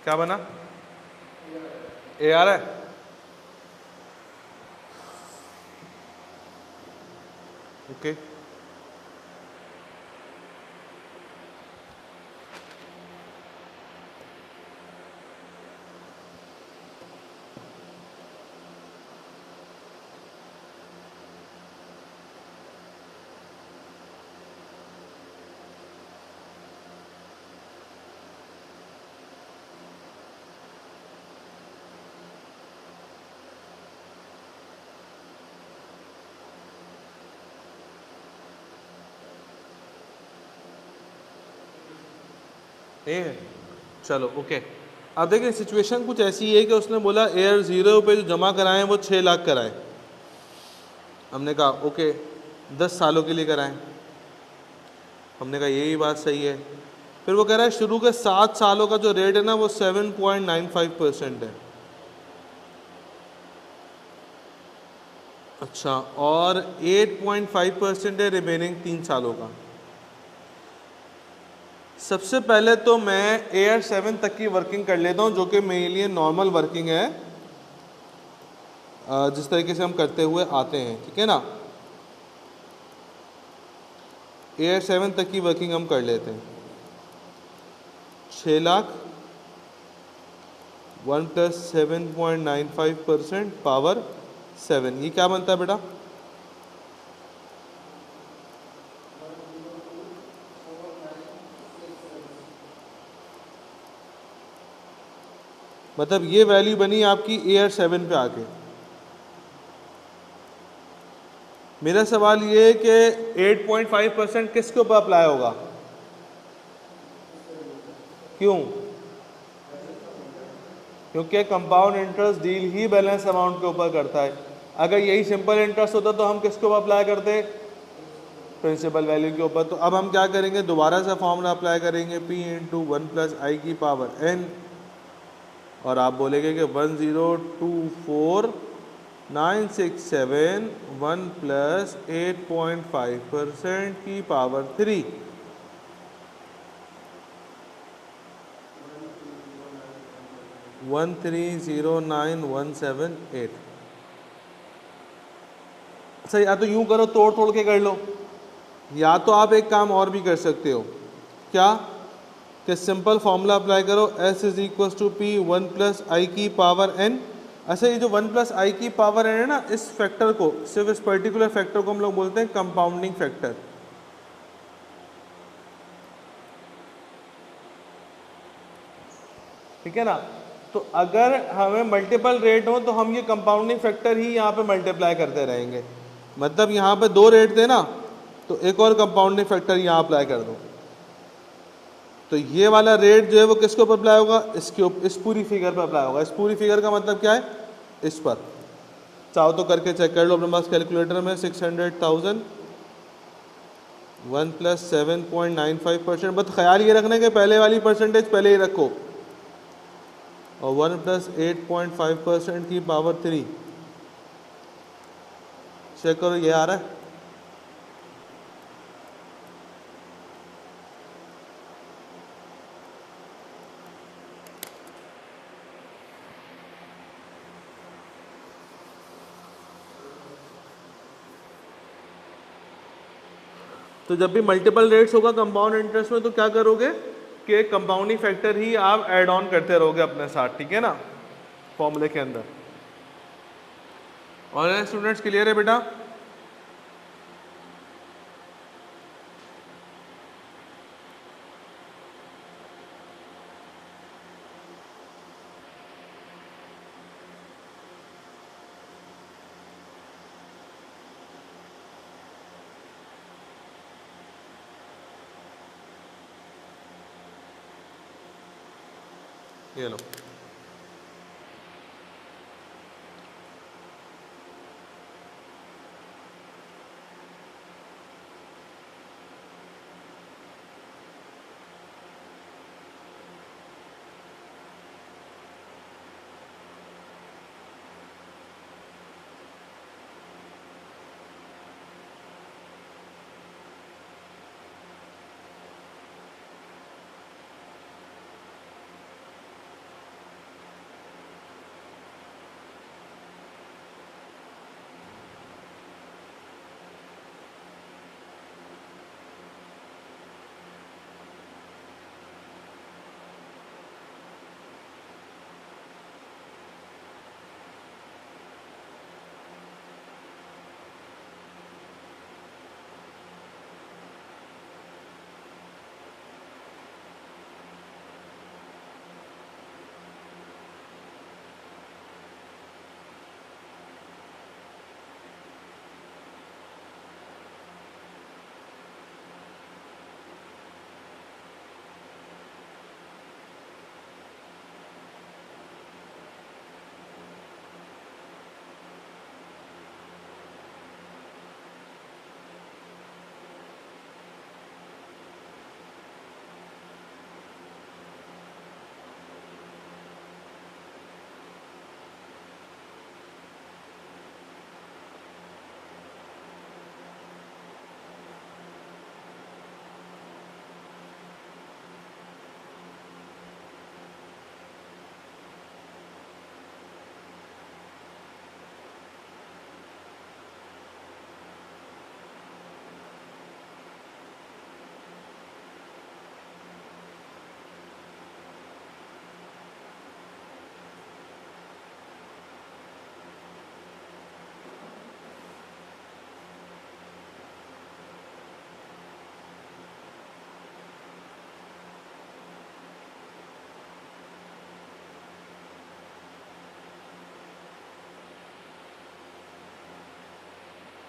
क्या बना, ए आ रहा है। ओके ए है, चलो ओके। अब देखिए सिचुएशन कुछ ऐसी है कि उसने बोला एयर 0 पे जो जमा कराएं वो 6 लाख कराएं। हमने कहा ओके 10 सालों के लिए कराएं। हमने कहा यही बात सही है, फिर वो कह रहा है शुरू के 7 सालों का जो रेट है ना वो 7.95% है। अच्छा, और 8.5% है रिमेनिंग 3 सालों का। सबसे पहले तो मैं AR7 तक की वर्किंग कर लेता हूँ, जो कि मेरे लिए नॉर्मल वर्किंग है, जिस तरीके से हम करते हुए आते हैं, ठीक है ना। AR7 तक की वर्किंग हम कर लेते हैं। 6 लाख 1 + 7.95% पावर 7, ये क्या बनता है बेटा? मतलब ये वैल्यू बनी आपकी AR7 पे आके। मेरा सवाल ये है कि 8.5% किसके ऊपर अप्लाई होगा? क्यों? क्योंकि कंपाउंड इंटरेस्ट डील ही बैलेंस अमाउंट के ऊपर करता है। अगर यही सिंपल इंटरेस्ट होता तो हम किसके ऊपर अप्लाई करते? प्रिंसिपल वैल्यू के ऊपर। तो अब हम क्या करेंगे, दोबारा से फॉर्मूला अप्लाई करेंगे, P × 1 + I की पावर n, और आप बोलेंगे कि 1024967 1 + 8.5% की पावर 3, 1309178। अच्छा, या तो यूं करो, तोड़ तोड़ के कर लो, या तो आप एक काम और भी कर सकते हो। क्या? कि सिंपल फॉर्मूला अप्लाई करो, S = P 1 + I की पावर n। अच्छा, ये जो 1 + I की पावर n है ना, इस फैक्टर को, सिर्फ इस पर्टिकुलर फैक्टर को हम लोग बोलते हैं कंपाउंडिंग फैक्टर। ठीक है ना। तो अगर हमें मल्टीपल रेट हो तो हम ये कंपाउंडिंग फैक्टर ही यहाँ पे मल्टीप्लाई करते रहेंगे। मतलब यहाँ पे 2 रेट थे ना, तो एक और कंपाउंडिंग फैक्टर यहाँ अप्लाई कर दो, तो ये वाला रेट जो है वो किसके ऊपर अप्लाई होगा? इसके ऊपर, इस पूरी फिगर पर अप्लाई होगा। इस पूरी फिगर का मतलब क्या है? इस पर। चाहो तो करके चेक कर लो अपने पास कैलकुलेटर में। 600,000 1 + 7.95%। बस ख्याल ये रखना कि पहले वाली परसेंटेज पहले ही रखो, और 1 + 8.5% की पावर 3। चेक करो, ये आ रहा है। तो जब भी मल्टीपल रेट्स होगा कंपाउंड इंटरेस्ट में, तो क्या करोगे कि कंपाउंडिंग फैक्टर ही आप ऐड ऑन करते रहोगे अपने साथ, ठीक है ना, फॉर्मूले के अंदर। और स्टूडेंट्स क्लियर है बेटा? ये लो,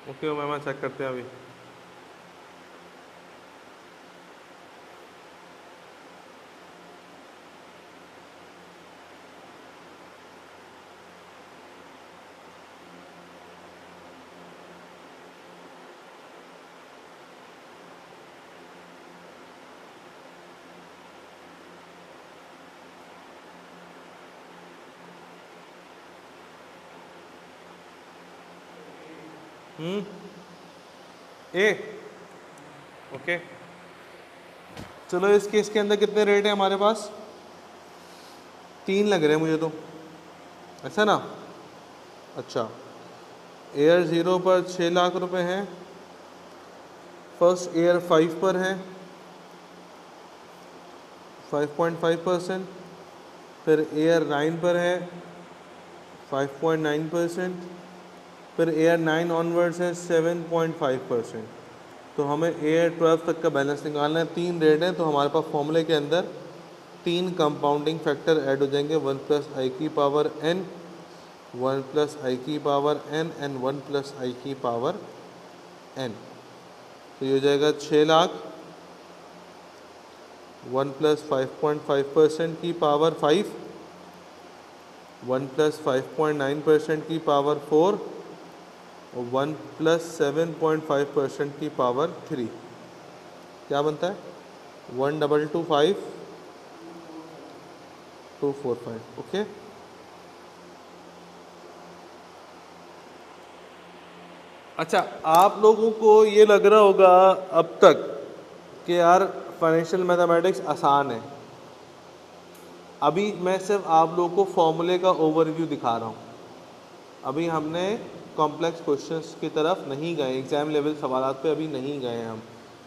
ओके मैं चेक करते हैं अभी। ए ओके चलो इस केस के अंदर कितने रेट हैं हमारे पास? 3 लग रहे हैं मुझे तो, ऐसा ना? अच्छा, एयर 0 पर 6 लाख रुपए हैं, फर्स्ट एयर 5 पर है 5.5%, फिर एयर 9 पर है 5.9%, फिर एयर 9 ऑनवर्ड्स है 7.5%। तो हमें एयर 12 तक का बैलेंस निकालना है। 3 रेट हैं, तो हमारे पास फॉर्मूले के अंदर 3 कंपाउंडिंग फैक्टर ऐड हो जाएंगे, 1 + i की पावर n, 1 + i की पावर n एंड 1 + i की पावर n। तो ये हो जाएगा 6 लाख, 1 + 5.5% की पावर 5, 1 + 5.9% की पावर 4 और 1 + 7.5% की पावर 3। क्या बनता है? 1225 245। ओके, अच्छा आप लोगों को ये लग रहा होगा अब तक कि यार फाइनेंशियल मैथमेटिक्स आसान है। अभी मैं सिर्फ आप लोगों को फॉर्मूले का ओवरव्यू दिखा रहा हूँ। अभी हमने कॉम्प्लेक्स क्वेश्चंस की तरफ नहीं गए, एग्जाम लेवल सवालात पे अभी नहीं गए हम,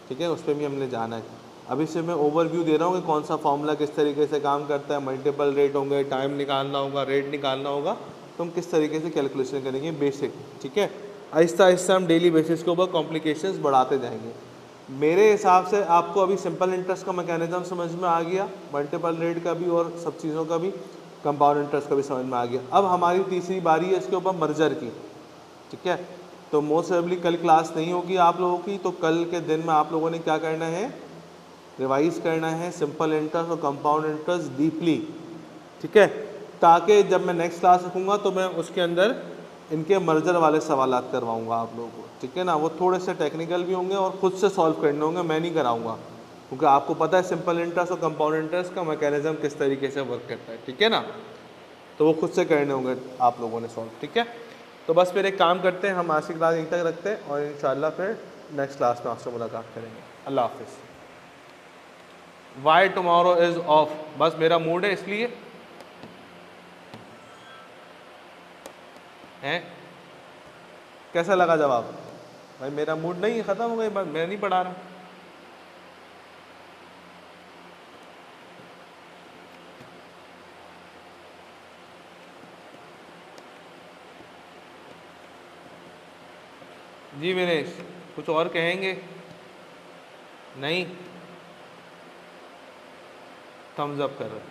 ठीक है? उस पर भी हमने जाना है। अभी सिर्फ मैं ओवरव्यू दे रहा हूँ कि कौन सा फॉर्मूला किस तरीके से काम करता है, मल्टीपल रेट होंगे, टाइम निकालना होगा, रेट निकालना होगा, तो हम किस तरीके से कैलकुलेशन करेंगे बेसिक, ठीक है? आहिस्ता आहिस्ता हम डेली बेसिस के ऊपर कॉम्प्लिकेशंस बढ़ाते जाएंगे। मेरे हिसाब से आपको अभी सिंपल इंटरेस्ट का मैकेनिज्म समझ में आ गया, मल्टीपल रेट का भी और सब चीज़ों का भी, कंपाउंड इंटरेस्ट का भी समझ में आ गया। अब हमारी तीसरी बारी है इसके ऊपर मर्जर की, ठीक है? तो मोस्ट प्रोबेबली कल क्लास नहीं होगी आप लोगों की, तो कल के दिन में आप लोगों ने क्या करना है, रिवाइज करना है सिंपल इंटरेस्ट और कंपाउंड इंटरेस्ट डीपली, ठीक है? ताकि जब मैं नेक्स्ट क्लास रखूँगा तो मैं उसके अंदर इनके मर्जर वाले सवालात करवाऊँगा आप लोगों को, ठीक है ना? वो थोड़े से टेक्निकल भी होंगे और ख़ुद से सॉल्व करने होंगे, मैं नहीं कराऊँगा, क्योंकि आपको पता है सिंपल इंटरेस्ट और कंपाउंड इंटरेस्ट का मैकेनिज्म किस तरीके से वर्क करता है, ठीक है ना? तो वो खुद से करने होंगे आप लोगों ने सॉल्व, ठीक है? तो बस फिर एक काम करते हैं, हम आज की क्लास यहीं तक रखते हैं और इंशाल्लाह फिर नेक्स्ट क्लास में आपसे मुलाकात करेंगे। अल्लाह हाफिज़। वाई टुमारो इज़ ऑफ, बस मेरा मूड है इसलिए हैं। कैसा लगा जवाब? भाई मेरा मूड नहीं है, ख़त्म हो गई बात, मैं नहीं पढ़ा रहा। जी विनेश, कुछ और कहेंगे? नहीं, थम्स अप कर रहे हैं।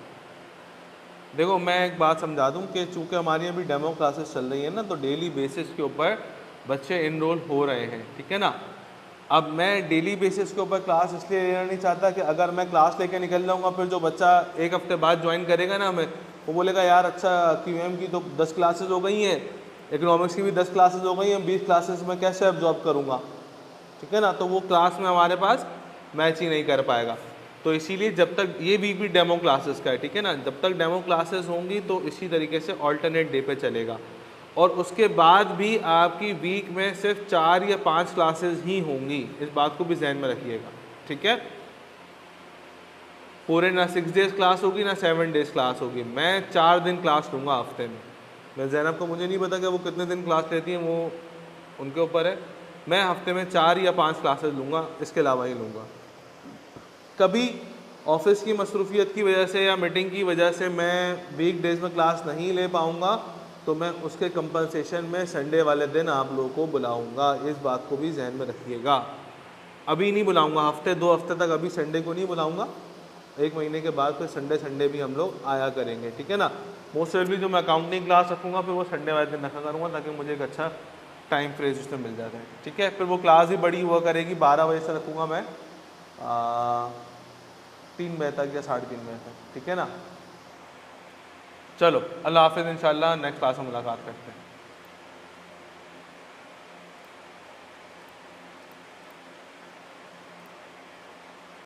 देखो मैं एक बात समझा दूं कि चूँकि हमारी अभी डेमो क्लासेस चल रही है ना, तो डेली बेसिस के ऊपर बच्चे इनरोल हो रहे हैं, ठीक है ना? अब मैं डेली बेसिस के ऊपर क्लास इसलिए लेना नहीं चाहता कि अगर मैं क्लास लेके निकल जाऊंगा, फिर जो बच्चा एक हफ्ते बाद ज्वाइन करेगा ना हमें, वो बोलेगा यार अच्छा QM की तो 10 क्लासेस हो गई हैं, इकोनॉमिक्स की भी 10 क्लासेस हो गई हैं, 20 क्लासेस में कैसे अब्जॉर्ब करूँगा, ठीक है ना? तो वो क्लास में हमारे पास मैच ही नहीं कर पाएगा। तो इसीलिए जब तक ये वीक भी डेमो क्लासेस का है, ठीक है ना, जब तक डेमो क्लासेस होंगी तो इसी तरीके से ऑल्टरनेट डे पे चलेगा। और उसके बाद भी आपकी वीक में सिर्फ 4 या 5 क्लासेस ही होंगी, इस बात को भी जहन में रखिएगा, ठीक है? पूरे ना 6 डेज़ क्लास होगी ना 7 डेज़ क्लास होगी। मैं 4 दिन क्लास लूँगा हफ्ते में। मैं ज़ैनब को मुझे नहीं पता कि वो कितने दिन क्लास लेती हैं, वो उनके ऊपर है। मैं हफ्ते में 4 या 5 क्लासेस लूँगा, इसके अलावा ही लूँगा। कभी ऑफिस की मसरूफियत की वजह से या मीटिंग की वजह से मैं वीक डेज़ में क्लास नहीं ले पाऊँगा, तो मैं उसके कंपनसेशन में संडे वाले दिन आप लोगों को बुलाऊँगा, इस बात को भी जहन में रखिएगा। अभी नहीं बुलाऊँगा, हफ्ते 2 हफ्ते तक अभी संडे को नहीं बुलाऊँगा, 1 महीने के बाद फिर संडे भी हम लोग आया करेंगे, ठीक है ना? मोस्ट प्रोबेबली जो मैं अकाउंटिंग क्लास रखूँगा फिर वो संडे वाले दिन रखा करूँगा, ताकि मुझे एक अच्छा टाइम फ्रेज उसमें मिल जाता है। ठीक है, फिर वो क्लास भी बड़ी हुआ करेगी, 12 बजे से रखूँगा मैं 3 बजे तक या 3:30 बजे तक। ठीक है ना, चलो अल्लाह हाफिज़, इंशाल्लाह नेक्स्ट क्लास में मुलाकात करते हैं।